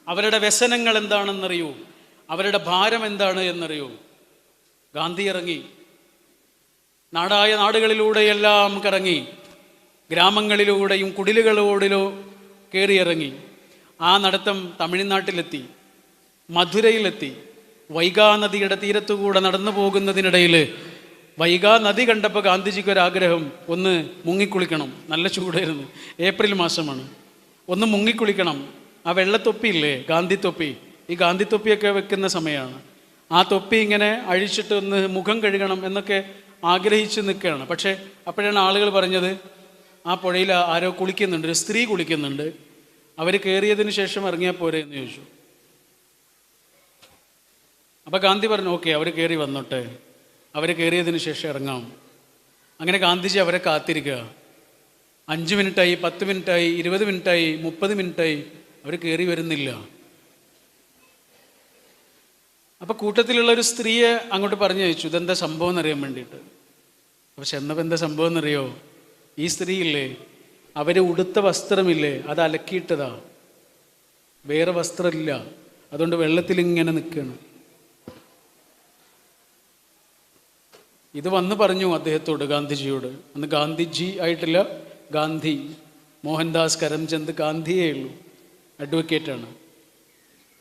അവരുടെ വ്യസനങ്ങൾ എന്താണെന്നറിയൂ, അവരുടെ ഭാരം എന്താണ് എന്നറിയൂ. ഗാന്ധി ഇറങ്ങി, നാടായ നാടുകളിലൂടെയെല്ലാം കറങ്ങി, ഗ്രാമങ്ങളിലൂടെയും കുടിലുകളോടിലോ കയറിയിറങ്ങി. ആ നടത്തം തമിഴ്നാട്ടിലെത്തി, മധുരയിലെത്തി. വൈഗാ നദിയുടെ തീരത്തുകൂടെ നടന്നു പോകുന്നതിനിടയിൽ വൈഗാ നദി കണ്ടപ്പോൾ ഗാന്ധിജിക്കൊരാഗ്രഹം, ഒന്ന് മുങ്ങിക്കുളിക്കണം. നല്ല ചൂടായിരുന്നു, ഏപ്രിൽ മാസമാണ്. ഒന്ന് മുങ്ങിക്കുളിക്കണം. ആ വെള്ളത്തൊപ്പിയില്ലേ, ഗാന്ധി തൊപ്പി, ഈ ഗാന്ധി തൊപ്പിയൊക്കെ വെക്കുന്ന സമയമാണ്. ആ തൊപ്പി ഇങ്ങനെ അഴിച്ചിട്ട് ഒന്ന് മുഖം കഴുകണം എന്നൊക്കെ ആഗ്രഹിച്ച് നിൽക്കുകയാണ്. പക്ഷേ അപ്പോഴാണ് ആളുകൾ പറഞ്ഞത്, ആ പുഴയിൽ ആരോ കുളിക്കുന്നുണ്ട്, ഒരു സ്ത്രീ കുളിക്കുന്നുണ്ട്. അവർ കയറിയതിന് ശേഷം ഇറങ്ങിയാൽ പോരെ എന്ന് ചോദിച്ചു. അപ്പോൾ ഗാന്ധി പറഞ്ഞു ഓക്കെ, അവർ കയറി വന്നോട്ടെ, അവർ കയറിയതിന് ശേഷം ഇറങ്ങാം. അങ്ങനെ ഗാന്ധിജി അവരെ കാത്തിരിക്കുക. 5 മിനിറ്റായി, 10 മിനിറ്റായി, 20 മിനിറ്റായി, 30 മിനിറ്റായി, അവർ കയറി വരുന്നില്ല. അപ്പോൾ കൂട്ടത്തിലുള്ള ഒരു സ്ത്രീയെ അങ്ങോട്ട് പറഞ്ഞു അയച്ചു, ഇതെന്താ സംഭവം എന്നറിയാൻ വേണ്ടിയിട്ട്. അപ്പോൾ ചെന്നപ്പോൾ എന്താ സംഭവം എന്നറിയോ? ഈ സ്ത്രീയില്ലേ, അവർ ഉടുത്ത വസ്ത്രമില്ലേ, അത് അലക്കിയിട്ടതാ, വേറെ വസ്ത്രമില്ല, അതുകൊണ്ട് വെള്ളത്തിൽ ഇങ്ങനെ നിൽക്കുകയാണ്. ഇത് വന്ന് പറഞ്ഞു അദ്ദേഹത്തോട്, ഗാന്ധിജിയോട്. അന്ന് ഗാന്ധിജി ആയിട്ടില്ല, ഗാന്ധി, മോഹൻദാസ് കരംചന്ദ് ഗാന്ധിയേ ഉള്ളൂ, അഡ്വക്കേറ്റാണ്.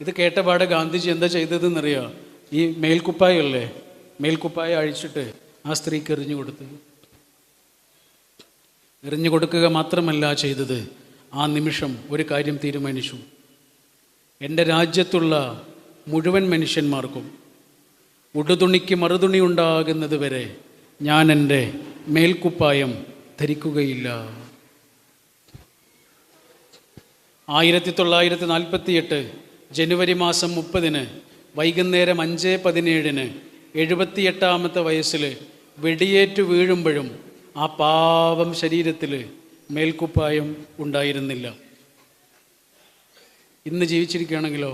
ഇത് കേട്ടപാടെ ഗാന്ധിജി എന്താ ചെയ്തതെന്നറിയാം? ഈ മേൽക്കുപ്പായല്ലേ, മേൽക്കുപ്പായ അഴിച്ചിട്ട് ആ സ്ത്രീക്ക് എറിഞ്ഞു കൊടുത്തു. എറിഞ്ഞു കൊടുക്കുക മാത്രമല്ല ചെയ്തത്, ആ നിമിഷം ഒരു കാര്യം തീരുമാനിച്ചു. എൻ്റെ രാജ്യത്തുള്ള മുഴുവൻ മനുഷ്യന്മാർക്കും ഉടുതുണിക്ക് മറുതുണി ഉണ്ടാകുന്നത് വരെ ഞാൻ എൻ്റെ മേൽക്കുപ്പായം ധരിക്കുകയില്ല. 1948 ജനുവരി മാസം 30 വൈകുന്നേരം 5:17 78ാമത്തെ വയസ്സിൽ വെടിയേറ്റു വീഴുമ്പോഴും ആ പാവം ശരീരത്തിൽ മേൽക്കുപ്പായം ഉണ്ടായിരുന്നില്ല. ഇന്ന് ജീവിച്ചിരിക്കുകയാണെങ്കിലോ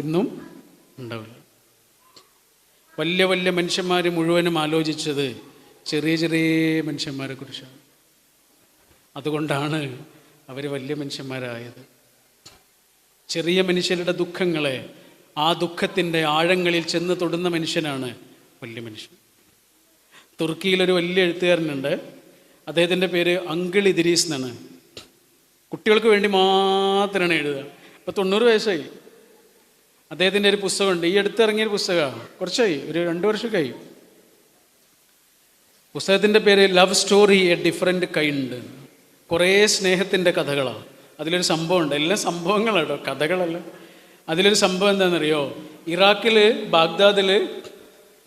ഇന്നും ഉണ്ടാവില്ല. വലിയ വലിയ മനുഷ്യന്മാർ മുഴുവനും ആലോചിച്ചത് ചെറിയ ചെറിയ മനുഷ്യന്മാരെ കുറിച്ചാണ്. അതുകൊണ്ടാണ് അവർ വലിയ മനുഷ്യന്മാരായത്. ചെറിയ മനുഷ്യരുടെ ദുഃഖങ്ങളെ, ആ ദുഃഖത്തിൻ്റെ ആഴങ്ങളിൽ ചെന്ന് തൊടുന്ന മനുഷ്യനാണ് വലിയ മനുഷ്യൻ. തുർക്കിയിലൊരു വലിയ എഴുത്തുകാരനുണ്ട്, അദ്ദേഹത്തിൻ്റെ പേര് അങ്കിൾ ഇദ്രീസ് എന്നാണ്. കുട്ടികൾക്ക് വേണ്ടി മാത്രമാണ് എഴുതുക. ഇപ്പോൾ 90 വയസ്സായി. അദ്ദേഹത്തിൻ്റെ ഒരു പുസ്തകമുണ്ട്, ഈ അടുത്തിറങ്ങിയൊരു പുസ്തകമാണ്, കുറച്ചായി, ഒരു 2 വർഷമൊക്കെയായി. പുസ്തകത്തിൻ്റെ പേര് love story A different kind. കുറേ സ്നേഹത്തിൻ്റെ കഥകളാണ്. അതിലൊരു സംഭവമുണ്ട്, എല്ലാം സംഭവങ്ങളാണ്, കഥകളല്ല. അതിലൊരു സംഭവം എന്താണെന്നറിയോ? ഇറാഖിൽ ബാഗ്ദാദിൽ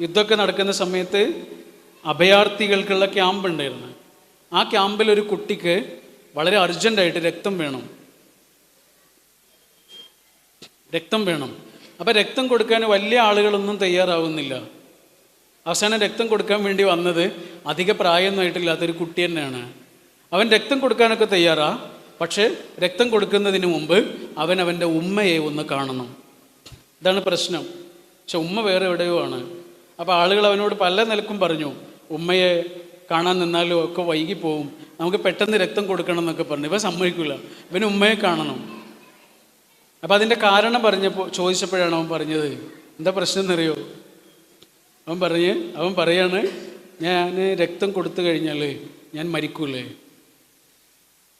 യുദ്ധമൊക്കെ നടക്കുന്ന സമയത്ത് അഭയാർത്ഥികൾക്കുള്ള ക്യാമ്പ് ഉണ്ടായിരുന്നു. ആ ക്യാമ്പിൽ ഒരു കുട്ടിക്ക് വളരെ അർജൻറ്റായിട്ട് രക്തം വേണം. അപ്പം രക്തം കൊടുക്കാൻ വലിയ ആളുകളൊന്നും തയ്യാറാവുന്നില്ല. അവസാനം രക്തം കൊടുക്കാൻ വേണ്ടി വന്നത് അധിക പ്രായമൊന്നുമായിട്ടില്ലാത്തൊരു കുട്ടി തന്നെയാണ്. അവൻ രക്തം കൊടുക്കാനൊക്കെ തയ്യാറാ, പക്ഷേ രക്തം കൊടുക്കുന്നതിന് മുമ്പ് അവൻ അവൻ്റെ ഉമ്മയെ ഒന്ന് കാണണം. ഇതാണ് പ്രശ്നം. പക്ഷെ ഉമ്മ വേറെ എവിടെയോ ആണ്. അപ്പോൾ ആളുകൾ അവനോട് പല നിലക്കും പറഞ്ഞു, ഉമ്മയെ കാണാൻ നിന്നാലും ഒക്കെ വൈകിപ്പോവും, നമുക്ക് പെട്ടെന്ന് രക്തം കൊടുക്കണം എന്നൊക്കെ പറഞ്ഞു. ഇവൻ സമ്മതിക്കില്ല, ഇവന് ഉമ്മയെ കാണണം. അപ്പം അതിൻ്റെ കാരണം ചോദിച്ചപ്പോഴാണ് അവൻ പറഞ്ഞത്, എന്താ പ്രശ്നം എന്നറിയോ? അവൻ പറയാണ്, ഞാൻ രക്തം കൊടുത്തു കഴിഞ്ഞാൽ ഞാൻ മരിക്കൂലേ,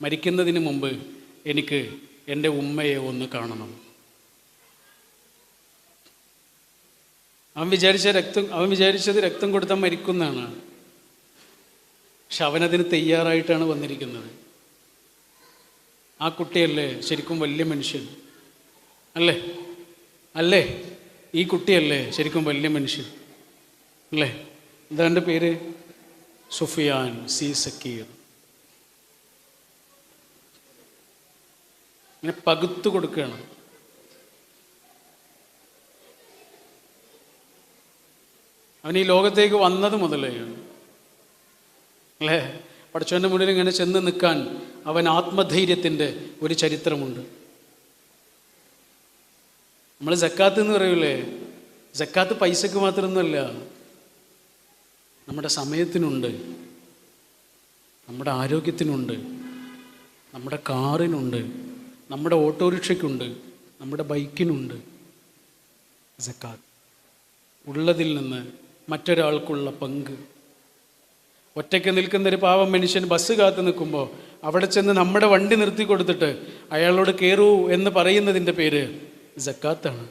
മരിക്കുന്നതിന് മുമ്പ് എനിക്ക് എൻ്റെ ഉമ്മയെ ഒന്ന് കാണണം. അവൻ വിചാരിച്ചത് രക്തം കൊടുത്താൽ മരിക്കുന്നതാണ്. പക്ഷെ അവനതിന് തയ്യാറായിട്ടാണ് വന്നിരിക്കുന്നത്. ആ കുട്ടിയല്ലേ ശരിക്കും വലിയ മനുഷ്യൻ? അല്ലേ? ഈ കുട്ടിയല്ലേ ശരിക്കും വലിയ മനുഷ്യൻ? അല്ലേ? എന്താ എൻ്റെ പേര്? സുഫിയാൻ സി സക്കീർ. ഇങ്ങനെ പകുത്തു കൊടുക്കുകയാണ്. അവൻ ഈ ലോകത്തേക്ക് വന്നത് മുതലേ അല്ലേ, പടച്ചവൻ്റെ മുന്നിൽ ഇങ്ങനെ ചെന്ന് നിൽക്കാൻ അവൻ ആത്മധൈര്യത്തിൻ്റെ ഒരു ചരിത്രമുണ്ട്. നമ്മൾ സക്കാത്ത് എന്ന് പറയൂലേ, സക്കാത്ത് പൈസക്ക് മാത്രമൊന്നുമല്ല, നമ്മുടെ സമയത്തിനുണ്ട്, നമ്മുടെ ആരോഗ്യത്തിനുണ്ട്, നമ്മുടെ കാറിനുണ്ട്, നമ്മുടെ ഓട്ടോറിക്ഷയ്ക്കുണ്ട്, നമ്മുടെ ബൈക്കിനുണ്ട്. സക്കാത്ത് ഉള്ളതിൽ നിന്ന് മറ്റൊരാൾക്കുള്ള പങ്ക്. ഒറ്റയ്ക്ക് നിൽക്കുന്നൊരു പാവം മനുഷ്യൻ ബസ് കാത്ത് നിൽക്കുമ്പോൾ അവിടെ ചെന്ന് നമ്മുടെ വണ്ടി നിർത്തി കൊടുത്തിട്ട് അയാളോട് കയറൂ എന്ന് പറയുന്നതിൻ്റെ പേര് സക്കാത്താണ്.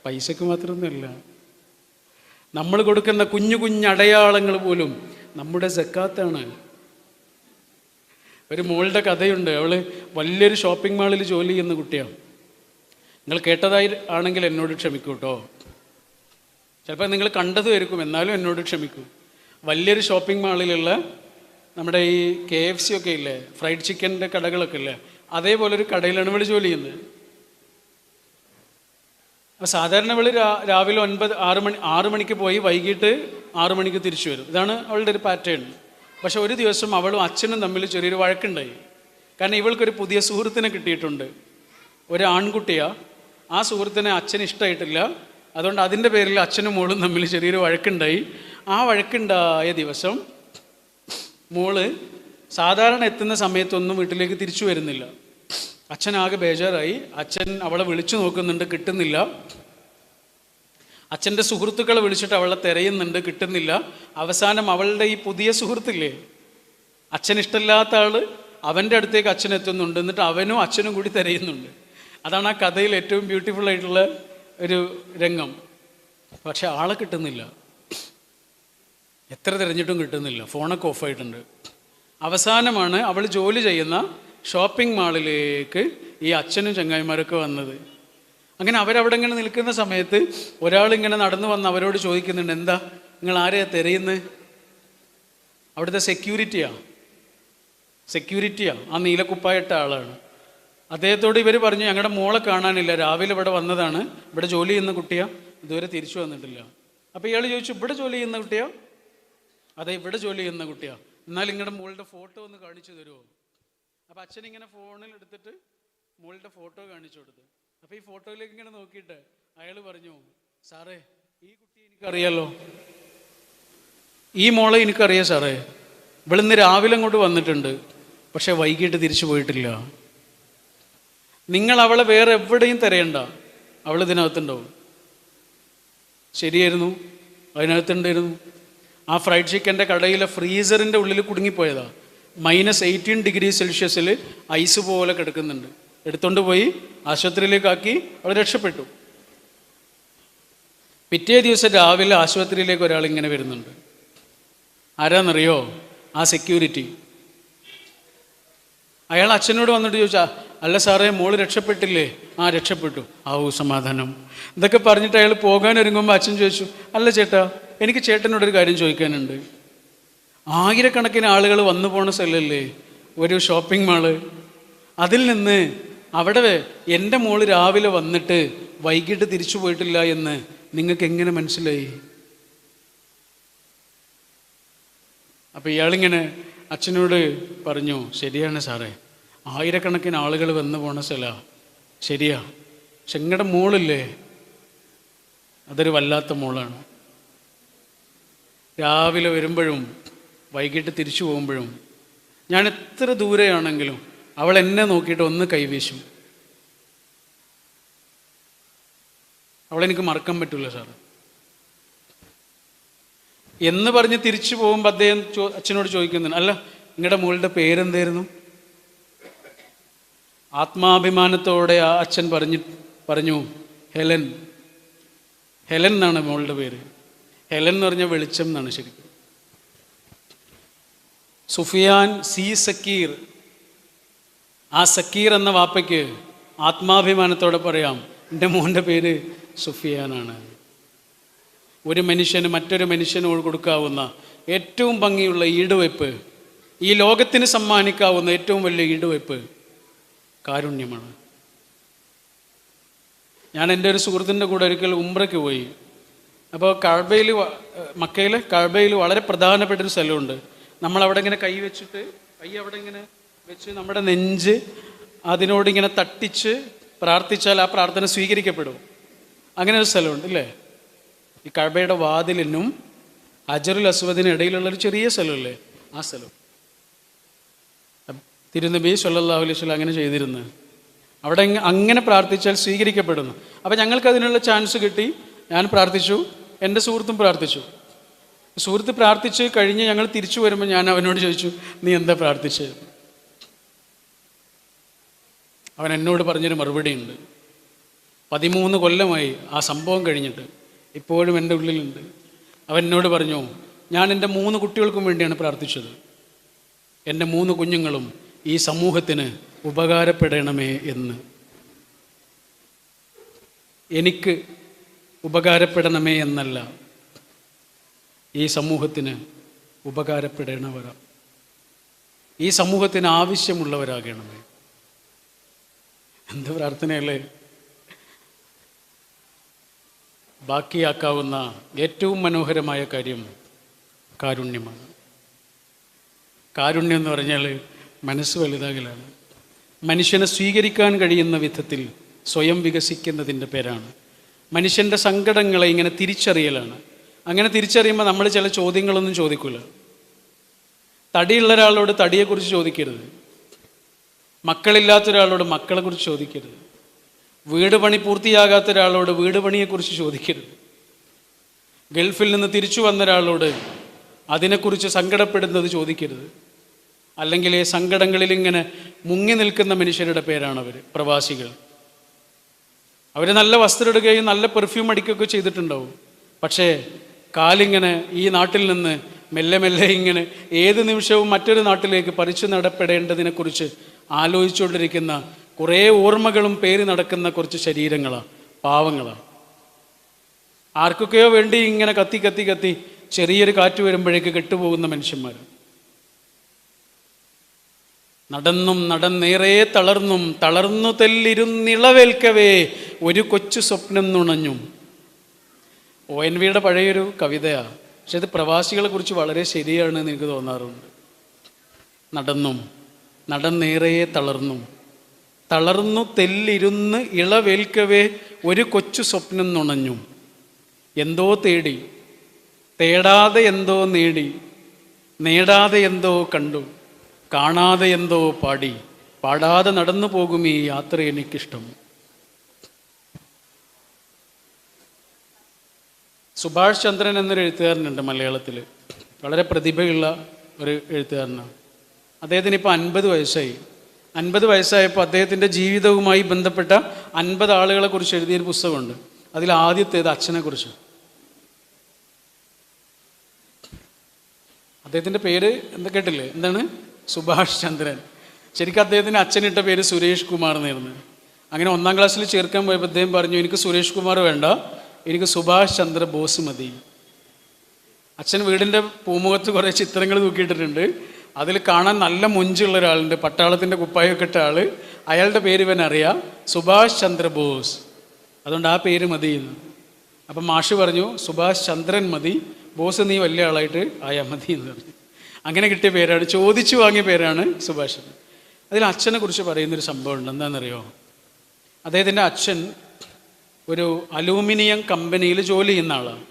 പൈസക്ക് മാത്രമൊന്നുമല്ല, നമ്മൾ കൊടുക്കുന്ന കുഞ്ഞു കുഞ്ഞു അടയാളങ്ങൾ പോലും നമ്മുടെ സക്കാത്താണ്. ഒരു മോളുടെ കഥയുണ്ട്. അവൾ വലിയൊരു ഷോപ്പിംഗ് മാളിൽ ജോലി ചെയ്യുന്ന കുട്ടിയാണ്. നിങ്ങൾ കേട്ടതായി ആണെങ്കിൽ എന്നോട് ക്ഷമിക്കൂ കേട്ടോ, ചിലപ്പോൾ നിങ്ങൾ കണ്ടതുമായിരിക്കും, എന്നാലും എന്നോട് ക്ഷമിക്കൂ. വലിയൊരു ഷോപ്പിംഗ് മാളിലുള്ള നമ്മുടെ ഈ KFC ഒക്കെ ഇല്ലേ, ഫ്രൈഡ് ചിക്കൻ്റെ കടകളൊക്കെ ഇല്ലേ, അതേപോലെ ഒരു കടയിലാണ് ഇവൾ ജോലി ചെയ്യുന്നത്. അപ്പോൾ സാധാരണ ഇവൾ രാവിലെ 6 മണിക്ക് പോയി വൈകിട്ട് 6 മണിക്ക് തിരിച്ചു വരും. ഇതാണ് അവളുടെ ഒരു പാറ്റേൺ. പക്ഷെ ഒരു ദിവസം അവളും അച്ഛനും തമ്മിൽ ചെറിയൊരു വഴക്കുണ്ടായി. കാരണം ഇവൾക്കൊരു പുതിയ സുഹൃത്തിനെ കിട്ടിയിട്ടുണ്ട്, ഒരു ആൺകുട്ടിയാണ്. ആ സുഹൃത്തിനെ അച്ഛന് ഇഷ്ടമായിട്ടില്ല. അതുകൊണ്ട് അതിൻ്റെ പേരിൽ അച്ഛനും മോളും തമ്മിൽ ചെറിയൊരു വഴക്കുണ്ടായി. ആ വഴക്കുണ്ടായ ദിവസം മോള് സാധാരണ എത്തുന്ന സമയത്തൊന്നും വീട്ടിലേക്ക് തിരിച്ചു വരുന്നില്ല. അച്ഛനാകെ ബേജാറായി. അച്ഛൻ അവളെ വിളിച്ചു നോക്കുന്നുണ്ട്, കിട്ടുന്നില്ല. അച്ഛൻ്റെ സുഹൃത്തുക്കളെ വിളിച്ചിട്ട് അവളെ തിരയുന്നുണ്ട്, കിട്ടുന്നില്ല. അവസാനം അവളുടെ ഈ പുതിയ സുഹൃത്തില്ലേ, അച്ഛനിഷ്ടമില്ലാത്ത ആൾ, അവൻ്റെ അടുത്തേക്ക് അച്ഛൻ എത്തുന്നുണ്ട്. എന്നിട്ട് അവനും അച്ഛനും കൂടി തിരയുന്നുണ്ട്. അതാണ് ആ കഥയിൽ ഏറ്റവും ബ്യൂട്ടിഫുൾ ആയിട്ടുള്ള ഒരു രംഗം. പക്ഷെ ആളെ കിട്ടുന്നില്ല, എത്ര തിരഞ്ഞിട്ടും കിട്ടുന്നില്ല. ഫോണൊക്കെ ഓഫായിട്ടുണ്ട്. അവസാനമാണ് അവൾ ജോലി ചെയ്യുന്ന ഷോപ്പിംഗ് മാളിലേക്ക് ഈ അച്ഛനും ചങ്ങായിമാരൊക്കെ വന്നത്. അങ്ങനെ അവരവിടെ ഇങ്ങനെ നിൽക്കുന്ന സമയത്ത് ഒരാളിങ്ങനെ നടന്നു വന്ന് അവരോട് ചോദിക്കുന്നുണ്ട്, എന്താ നിങ്ങൾ ആരെയാ തിരയുന്നത്? അവിടുത്തെ സെക്യൂരിറ്റിയാ, ആ നീലക്കുപ്പായിട്ട ആളാണ്. അദ്ദേഹത്തോട് ഇവർ പറഞ്ഞു, ഞങ്ങളുടെ മോളെ കാണാനില്ല, രാവിലെ ഇവിടെ വന്നതാണ്, ഇവിടെ ജോലി ചെയ്യുന്ന കുട്ടിയാ, ഇതുവരെ തിരിച്ചു വന്നിട്ടില്ല. അപ്പോൾ ഇയാൾ ചോദിച്ചു, ഇവിടെ ജോലി ചെയ്യുന്ന കുട്ടിയാ? അതെ, ഇവിടെ ജോലി ചെയ്യുന്ന കുട്ടിയാ. എന്നാൽ നിങ്ങളുടെ മോളുടെ ഫോട്ടോ ഒന്ന് കാണിച്ചു തരുമോ? അപ്പോൾ അച്ഛൻ ഇങ്ങനെ ഫോണിൽ എടുത്തിട്ട് മോളുടെ ഫോട്ടോ കാണിച്ചു കൊടുത്തു. അപ്പോൾ ഈ ഫോട്ടോയിലേക്ക് ഇങ്ങനെ നോക്കിയിട്ട് അയാൾ പറഞ്ഞു, സാറേ ഈ കുട്ടിയെ എനിക്കറിയാലോ, ഈ മോളെ എനിക്കറിയാം സാറേ, ഇവളിന്ന് രാവിലെ അങ്ങോട്ട് വന്നിട്ടുണ്ട്, പക്ഷെ വൈകിട്ട് തിരിച്ചു പോയിട്ടില്ല. നിങ്ങൾ അവളെ വേറെ എവിടെയും തിരയണ്ട, അവൾ ഇതിനകത്തുണ്ടാവും. ശരിയായിരുന്നു, അതിനകത്തുണ്ടായിരുന്നു. ആ ഫ്രൈഡ് ചിക്കൻ്റെ കടയിലെ ഫ്രീസറിൻ്റെ ഉള്ളിൽ കുടുങ്ങിപ്പോയതാ. -18 ഡിഗ്രി സെൽഷ്യസിൽ ഐസ് പോലെ കിടക്കുന്നുണ്ട്. എടുത്തുകൊണ്ട് പോയി ആശുപത്രിയിലേക്കാക്കി, അവൾ രക്ഷപ്പെട്ടു. പിറ്റേ ദിവസം രാവിലെ ആശുപത്രിയിലേക്ക് ഒരാൾ ഇങ്ങനെ വരുന്നുണ്ട്. ആരാന്നറിയോ? ആ സെക്യൂരിറ്റി. അയാൾ അച്ഛനോട് വന്നിട്ട് ചോദിച്ചാൽ, അല്ല സാറേ മോള് രക്ഷപ്പെട്ടില്ലേ? ആ രക്ഷപ്പെട്ടു. സമാധാനം. ഇതൊക്കെ പറഞ്ഞിട്ട് അയാൾ പോകാൻ ഒരുങ്ങുമ്പോൾ അച്ഛൻ ചോദിച്ചു, അല്ല ചേട്ടാ, എനിക്ക് ചേട്ടനോടൊരു കാര്യം ചോദിക്കാനുണ്ട്. ആയിരക്കണക്കിന് ആളുകൾ വന്നു പോണ സ്ഥലമല്ലേ ഒരു ഷോപ്പിംഗ് മാള്, അതിൽ നിന്ന് അവിടെ എൻ്റെ മോള് രാവിലെ വന്നിട്ട് വൈകിട്ട് തിരിച്ചു പോയിട്ടില്ല എന്ന് നിങ്ങൾക്ക് എങ്ങനെ മനസ്സിലായി? അപ്പോൾ ഇയാളിങ്ങനെ അച്ഛനോട് പറഞ്ഞു, ശരിയാണ് സാറേ, ആയിരക്കണക്കിന് ആളുകൾ വന്നു പോണ സ്ഥലമാണ്, ശരിയാ. പക്ഷെ നിങ്ങളുടെ മോളില്ലേ, അതൊരു വല്ലാത്ത മോളാണ്. രാവിലെ വരുമ്പോഴും വൈകിട്ട് തിരിച്ചു പോകുമ്പോഴും ഞാൻ എത്ര ദൂരെയാണെങ്കിലും അവൾ എന്നെ നോക്കിയിട്ട് ഒന്ന് കൈവീശും. അവളെനിക്ക് മറക്കാൻ പറ്റില്ല സാറ് എന്ന് പറഞ്ഞ് തിരിച്ചു പോകുമ്പോൾ അദ്ദേഹം അച്ഛനോട് ചോദിക്കുന്നുണ്ട്, അല്ല നിങ്ങളുടെ മോളുടെ പേരെന്തായിരുന്നു? ആത്മാഭിമാനത്തോടെ ആ അച്ഛൻ പറഞ്ഞു ഹെലൻ. ഹെലൻ എന്നാണ് മോളുടെ പേര്. ഹെലൻ എന്ന് പറഞ്ഞാൽ വെളിച്ചം എന്നാണ് ശരിക്കും. സുഫിയാൻ സി സക്കീർ. ആ സക്കീർ എന്ന വാപ്പയ്ക്ക് ആത്മാഭിമാനത്തോടെ പറയാം, എൻ്റെ മോൻ്റെ പേര് സുഫിയാനാണ്. ഒരു മനുഷ്യന് മറ്റൊരു മനുഷ്യനോട് കൊടുക്കാവുന്ന ഏറ്റവും ഭംഗിയുള്ള ഈടുവയ്പ്, ഈ ലോകത്തിന് സമ്മാനിക്കാവുന്ന ഏറ്റവും വലിയ ഈടുവയ്പ് കാരുണ്യമാണ്. ഞാൻ എൻ്റെ ഒരു സുഹൃത്തിൻ്റെ കൂടെ ഒരിക്കൽ ഉംറയ്ക്ക് പോയി. അപ്പോൾ മക്കയിലെ കഅബയിൽ വളരെ പ്രധാനപ്പെട്ടൊരു സ്ഥലമുണ്ട്. നമ്മളവിടെ ഇങ്ങനെ കൈ അവിടെ ഇങ്ങനെ വെച്ച് നമ്മുടെ നെഞ്ച് അതിനോടിങ്ങനെ തട്ടിച്ച് പ്രാർത്ഥിച്ചാൽ ആ പ്രാർത്ഥന സ്വീകരിക്കപ്പെടും. അങ്ങനെ ഒരു സ്ഥലമുണ്ട് ഇല്ലേ? ഈ കഅബയുടെ വാതിലിനും ഹജറുൽ അസ്വദിനും ഇടയിലുള്ളൊരു ചെറിയ സ്ഥലമില്ലേ, ആ സ്ഥലം. തിരുനബി സല്ലല്ലാഹു അലൈഹി വസല്ലം അങ്ങനെ ചെയ്തിരുന്നു. അവിടെ അങ്ങനെ പ്രാർത്ഥിച്ചാൽ സ്വീകരിക്കപ്പെടുന്നു. അപ്പോൾ ഞങ്ങൾക്ക് അതിനുള്ള ചാൻസ് കിട്ടി. ഞാൻ പ്രാർത്ഥിച്ചു, എൻ്റെ സുഹൃത്തും പ്രാർത്ഥിച്ചു. സുഹൃത്ത് പ്രാർത്ഥിച്ച് കഴിഞ്ഞ് ഞങ്ങൾ തിരിച്ചു വരുമ്പോൾ ഞാൻ അവനോട് ചോദിച്ചു, നീ എന്താ പ്രാർത്ഥിച്ചത്? അവൻ എന്നോട് പറഞ്ഞൊരു മറുപടി ഉണ്ട്. 13 കൊല്ലമായി ആ സംഭവം കഴിഞ്ഞിട്ട്, ഇപ്പോഴും എൻ്റെ ഉള്ളിലുണ്ട്. അവൻ എന്നോട് പറഞ്ഞു, ഞാൻ എൻ്റെ 3 കുട്ടികൾക്കും വേണ്ടിയാണ് പ്രാർത്ഥിച്ചത്. എൻ്റെ 3 കുഞ്ഞുങ്ങളും ഈ സമൂഹത്തിന് ഉപകാരപ്പെടണമേ എന്ന്. എനിക്ക് ഉപകാരപ്പെടണമേ എന്നല്ല, ഈ സമൂഹത്തിന് ഉപകാരപ്പെടണവരാ. ഈ സമൂഹത്തിന് ആവശ്യമുള്ളവരാകണമേ. എന്ത് പ്രാർത്ഥനയല്ലേ. ബാക്കിയാക്കാവുന്ന ഏറ്റവും മനോഹരമായ കാര്യം കാരുണ്യമാണ്. കാരുണ്യം എന്ന് പറഞ്ഞാൽ മനസ്സ് വലുതാകലാണ്. മനുഷ്യനെ സ്വീകരിക്കാൻ കഴിയുന്ന വിധത്തിൽ സ്വയം വികസിക്കുന്നതിൻ്റെ പേരാണ്. മനുഷ്യൻ്റെ സങ്കടങ്ങളെ ഇങ്ങനെ തിരിച്ചറിയലാണ്. അങ്ങനെ തിരിച്ചറിയുമ്പോൾ നമ്മൾ ചില ചോദ്യങ്ങളൊന്നും ചോദിക്കില്ല. തടിയുള്ള ഒരാളോട് തടിയെക്കുറിച്ച് ചോദിക്കരുത്. മക്കളില്ലാത്ത ഒരാളോട് മക്കളെക്കുറിച്ച് ചോദിക്കരുത്. വീട് പണി പൂർത്തിയാകാത്ത ഒരാളോട് വീട് പണിയെക്കുറിച്ച് ചോദിക്കരുത്. ഗൾഫിൽ നിന്ന് തിരിച്ചു വന്ന ഒരാളോട് അതിനെക്കുറിച്ച് സങ്കടപ്പെടുന്നത് ചോദിക്കരുത്. അല്ലെങ്കിൽ ഈ സങ്കടങ്ങളിൽ ഇങ്ങനെ മുങ്ങി നിൽക്കുന്ന മനുഷ്യരുടെ പേരാണവർ പ്രവാസികൾ. അവർ നല്ല വസ്ത്രം ഇടുകയും നല്ല പെർഫ്യൂം അടിക്കുകയൊക്കെ ചെയ്തിട്ടുണ്ടാവും. പക്ഷേ കാലിങ്ങനെ ഈ നാട്ടിൽ നിന്ന് മെല്ലെ മെല്ലെ ഇങ്ങനെ ഏത് നിമിഷവും മറ്റൊരു നാട്ടിലേക്ക് പറിച്ചു നടപ്പെടേണ്ടതിനെക്കുറിച്ച് ആലോചിച്ചുകൊണ്ടിരിക്കുന്ന കുറേ ഓർമ്മകളും പേര് നടക്കുന്ന കുറച്ച് ശരീരങ്ങളാണ്, പാവങ്ങളാണ്. ആർക്കൊക്കെയോ വേണ്ടി ഇങ്ങനെ കത്തി കത്തി കത്തി ചെറിയൊരു കാറ്റ് വരുമ്പോഴേക്ക് കെട്ടുപോകുന്ന മനുഷ്യന്മാർ. നടന്നും നടന്നേറെ തളർന്നും തളർന്നു തെല്ലിരുന്നിളവേൽക്കവേ ഒരു കൊച്ചു സ്വപ്നം നുണഞ്ഞും. ONV പഴയൊരു കവിതയാണ്. പക്ഷെ ഇത് പ്രവാസികളെ കുറിച്ച് വളരെ ശരിയാണ് എന്ന് എനിക്ക് തോന്നാറുണ്ട്. നടന്നും നടന്നേറെ തളർന്നും തളർന്നു തെല്ലിരുന്ന് ഇളവേൽക്കവേ ഒരു കൊച്ചു സ്വപ്നം നുണഞ്ഞും. എന്തോ തേടി, തേടാതെ എന്തോ നേടി, നേടാതെ എന്തോ കണ്ടു, കാണാതെ എന്തോ പാടി, പാടാതെ നടന്നു പോകും ഈ യാത്ര എനിക്കിഷ്ടം. സുഭാഷ് ചന്ദ്രൻ എന്നൊരു എഴുത്തുകാരനുണ്ട് മലയാളത്തിൽ. വളരെ പ്രതിഭയുള്ള ഒരു എഴുത്തുകാരനാണ്. അദ്ദേഹത്തിന് ഇപ്പോൾ 50 വയസ്സായി. 50 വയസ്സായപ്പോൾ അദ്ദേഹത്തിൻ്റെ ജീവിതവുമായി ബന്ധപ്പെട്ട 50 ആളുകളെ കുറിച്ച് എഴുതിയൊരു പുസ്തകമുണ്ട്. അതിൽ ആദ്യത്തേത് അച്ഛനെക്കുറിച്ച്. അദ്ദേഹത്തിൻ്റെ പേര് എന്താ കേട്ടില്ലേ? എന്താണ്? സുഭാഷ് ചന്ദ്രൻ. ശരിക്കും അദ്ദേഹത്തിന് അച്ഛനിട്ട പേര് സുരേഷ് കുമാർ എന്നായിരുന്നു. അങ്ങനെ 1ാം ക്ലാസ്സിൽ ചേർക്കാൻ പോയപ്പോൾ അദ്ദേഹം പറഞ്ഞു, എനിക്ക് സുരേഷ് കുമാർ വേണ്ട, എനിക്ക് സുഭാഷ് ചന്ദ്ര ബോസ് മതി. അച്ഛൻ വീടിൻ്റെ പൂമുഖത്ത് കുറേ ചിത്രങ്ങൾ തൂക്കിയിട്ടിട്ടുണ്ട്. അതിൽ കാണാൻ നല്ല മൊഞ്ചുള്ള ഒരാളുണ്ട്, പട്ടാളത്തിൻ്റെ കുപ്പായൊക്കെ ഇട്ട ആൾ. അയാളുടെ പേര് ഇവൻ അറിയാം, സുഭാഷ് ചന്ദ്ര ബോസ്. അതുകൊണ്ട് ആ പേര് മതി എന്ന്. അപ്പം മാഷ് പറഞ്ഞു, സുഭാഷ് ചന്ദ്രൻ മതി, ബോസ് നീ വലിയ ആളായിട്ട് ആയാൽ മതി എന്ന് പറഞ്ഞു. അങ്ങനെ കിട്ടിയ പേരാണ്, ചോദിച്ചു വാങ്ങിയ പേരാണ് സുഭാഷ്. അതിൽ അച്ഛനെ കുറിച്ച് പറയുന്നൊരു സംഭവമുണ്ട്. എന്താണെന്നറിയോ? അദ്ദേഹത്തിൻ്റെ അച്ഛൻ ഒരു അലൂമിനിയം കമ്പനിയിൽ ജോലി ചെയ്യുന്ന ആളാണ്.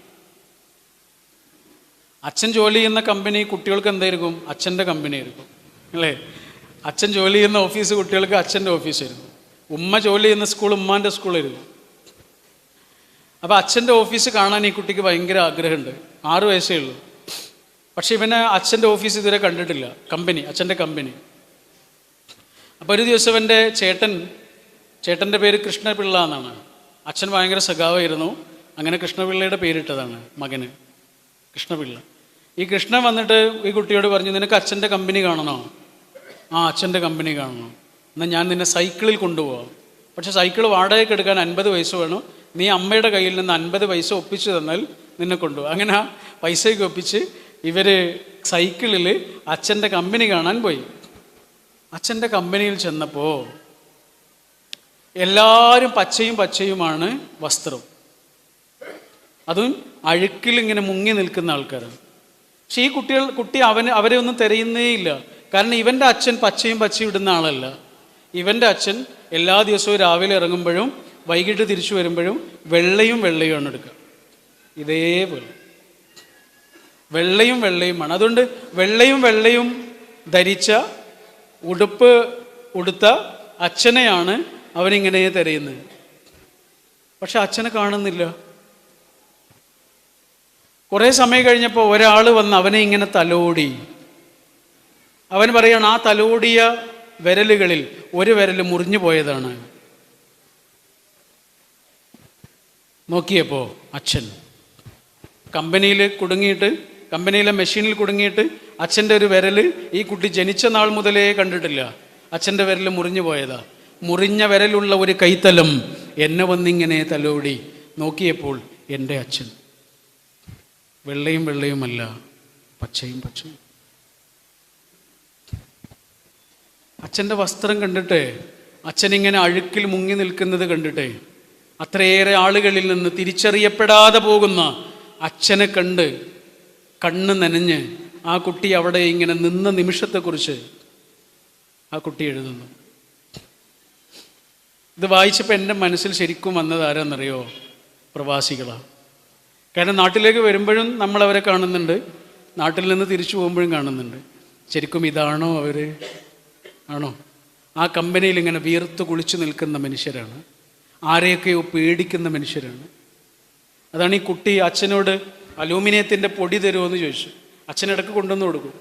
അച്ഛൻ ജോലി ചെയ്യുന്ന കമ്പനി കുട്ടികൾക്ക് എന്തായിരിക്കും? അച്ഛൻ്റെ കമ്പനി ആയിരിക്കും അല്ലേ? അച്ഛൻ ജോലി ചെയ്യുന്ന ഓഫീസ് കുട്ടികൾക്ക് അച്ഛൻ്റെ ഓഫീസായിരുന്നു. ഉമ്മ ജോലി ചെയ്യുന്ന സ്കൂൾ ഉമ്മാൻ്റെ സ്കൂളായിരുന്നു. അപ്പോൾ അച്ഛൻ്റെ ഓഫീസ് കാണാൻ ഈ കുട്ടിക്ക് ഭയങ്കര ആഗ്രഹമുണ്ട്. 6 വയസ്സേ ഉള്ളൂ. പക്ഷെ ഇവനെ അച്ഛൻ്റെ ഓഫീസ് ഇതുവരെ കണ്ടിട്ടില്ല, കമ്പനി, അച്ഛൻ്റെ കമ്പനി. അപ്പോൾ ഒരു ദിവസം എൻ്റെ ചേട്ടൻ്റെ പേര് കൃഷ്ണപിള്ള എന്നാണ്. അച്ഛൻ ഭയങ്കര സഖാവായിരുന്നു. അങ്ങനെ കൃഷ്ണപിള്ളയുടെ പേരിട്ടതാണ് മകന്, കൃഷ്ണപിള്ള. ഈ കൃഷ്ണൻ വന്നിട്ട് ഈ കുട്ടിയോട് പറഞ്ഞു, നിനക്ക് അച്ഛൻ്റെ കമ്പനി കാണണോ? ആ, അച്ഛൻ്റെ കമ്പനി കാണണം. എന്നാൽ ഞാൻ നിന്നെ സൈക്കിളിൽ കൊണ്ടുപോകാം. പക്ഷെ സൈക്കിൾ വാടകയ്ക്ക് എടുക്കാൻ 50 പൈസ വേണം. നീ അമ്മയുടെ കയ്യിൽ നിന്ന് 50 പൈസ ഒപ്പിച്ച് തന്നാൽ നിന്നെ കൊണ്ടുപോകും. അങ്ങനെ ആ പൈസയൊക്കെ ഒപ്പിച്ച് ഇവർ സൈക്കിളിൽ അച്ഛൻ്റെ കമ്പനി കാണാൻ പോയി. അച്ഛൻ്റെ കമ്പനിയിൽ ചെന്നപ്പോൾ എല്ലാവരും പച്ചയുമാണ് വസ്ത്രം. അതും അഴുക്കിലിങ്ങനെ മുങ്ങി നിൽക്കുന്ന ആൾക്കാരാണ്. പക്ഷേ ഈ കുട്ടി അവരെ ഒന്നും തിരയുന്നേ ഇല്ല. കാരണം ഇവൻ്റെ അച്ഛൻ പച്ചയും ഇടുന്ന ആളല്ല. ഇവൻ്റെ അച്ഛൻ എല്ലാ ദിവസവും രാവിലെ ഇറങ്ങുമ്പോഴും വൈകിട്ട് തിരിച്ചു വരുമ്പോഴും വെള്ളയുമാണ് എടുക്കുക. ഇതേപോലെ വെള്ളയുമാണ്. അതുകൊണ്ട് വെള്ളയും ധരിച്ച ഉടുപ്പ് ഉടുത്ത അച്ഛനെയാണ് അവനിങ്ങനെ തിരയുന്നത്. പക്ഷെ അച്ഛനെ കാണുന്നില്ല. കുറേ സമയം കഴിഞ്ഞപ്പോൾ ഒരാൾ വന്ന് അവനെ ഇങ്ങനെ തലോടി. അവൻ പറയാണ്, ആ തലോടിയ വിരലുകളിൽ ഒരു വിരൽ മുറിഞ്ഞു പോയതാണ്. നോക്കിയപ്പോൾ അച്ഛൻ കമ്പനിയിലെ മെഷീനിൽ കുടുങ്ങിയിട്ട് അച്ഛൻ്റെ ഒരു വിരൽ ഈ കുട്ടി ജനിച്ച നാൾ മുതലേ കണ്ടിട്ടില്ല. അച്ഛൻ്റെ വിരൽ മുറിഞ്ഞു പോയതാ. മുറിഞ്ഞ വിരലുള്ള ഒരു കൈത്തലം എന്നെ വന്നിങ്ങനെ തലോടി. നോക്കിയപ്പോൾ എൻ്റെ അച്ഛൻ വെള്ളയുമല്ല, പച്ചയും. അച്ഛൻ്റെ വസ്ത്രം കണ്ടിട്ട്, അച്ഛനിങ്ങനെ അഴുക്കിൽ മുങ്ങി നിൽക്കുന്നത് കണ്ടിട്ട്, അത്രയേറെ ആളുകളിൽ നിന്ന് തിരിച്ചറിയപ്പെടാതെ പോകുന്ന അച്ഛനെ കണ്ട് കണ്ണ് നനഞ്ഞ് ആ കുട്ടി അവിടെ ഇങ്ങനെ നിന്ന നിമിഷത്തെക്കുറിച്ച് ആ കുട്ടി എഴുതുന്നു. ഇത് വായിച്ചപ്പോൾ എൻ്റെ മനസ്സിൽ ശരിക്കും വന്നത് ആരാന്നറിയോ? പ്രവാസികളാണ്. കാരണം നാട്ടിലേക്ക് വരുമ്പോഴും നമ്മളവരെ കാണുന്നുണ്ട്, നാട്ടിൽ നിന്ന് തിരിച്ചു പോകുമ്പോഴും കാണുന്നുണ്ട്. ശരിക്കും ഇതാണോ അവർ? ആണോ? ആ കമ്പനിയിൽ ഇങ്ങനെ വീർത്ത് കുളിച്ചു നിൽക്കുന്ന മനുഷ്യരാണ്, ആരെയൊക്കെയോ പേടിക്കുന്ന മനുഷ്യരാണ്. അതാണ് ഈ കുട്ടി അച്ഛനോട് അലൂമിനിയത്തിൻ്റെ പൊടി തരുമോയെന്ന് ചോദിച്ചു. അച്ഛനിടക്ക് കൊണ്ടുവന്ന് കൊടുക്കും.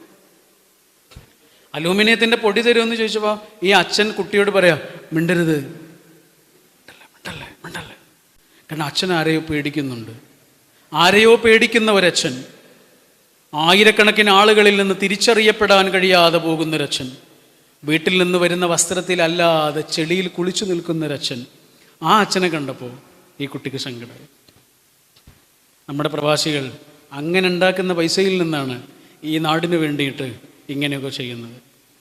അലൂമിനിയത്തിൻ്റെ പൊടി തരുമെന്ന് ചോദിച്ചപ്പോൾ ഈ അച്ഛൻ കുട്ടിയോട് പറയാ, മിണ്ടരുത്, മിണ്ടല്ലേ മിണ്ടല്ലേ. കാരണം അച്ഛൻ ആരെയോ പേടിക്കുന്നുണ്ട്. ആരെയോ പേടിക്കുന്ന ഒരച്ഛൻ, ആയിരക്കണക്കിന് ആളുകളിൽ നിന്ന് തിരിച്ചറിയപ്പെടാൻ കഴിയാതെ പോകുന്നൊരച്ഛൻ, വീട്ടിൽ നിന്ന് വരുന്ന വസ്ത്രത്തിലല്ലാതെ ചെളിയിൽ കുളിച്ചു നിൽക്കുന്നൊരച്ഛൻ. ആ അച്ഛനെ കണ്ടപ്പോൾ ഈ കുട്ടിക്ക് സങ്കടമായി. നമ്മുടെ പ്രവാസികൾ അങ്ങനെ ഉണ്ടാക്കുന്ന പൈസയിൽ നിന്നാണ് ഈ നാടിന് വേണ്ടിയിട്ട് ഇങ്ങനെയൊക്കെ ചെയ്യുന്നത്.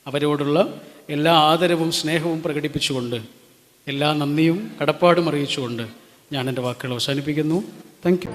അവരോടുള്ള എല്ലാ ആദരവും സ്നേഹവും പ്രകടിപ്പിച്ചുകൊണ്ട്, എല്ലാ നന്ദിയും കടപ്പാടും അറിയിച്ചുകൊണ്ട് ഞാൻ എൻ്റെ വാക്കുകൾ അവസാനിപ്പിക്കുന്നു. Thank you.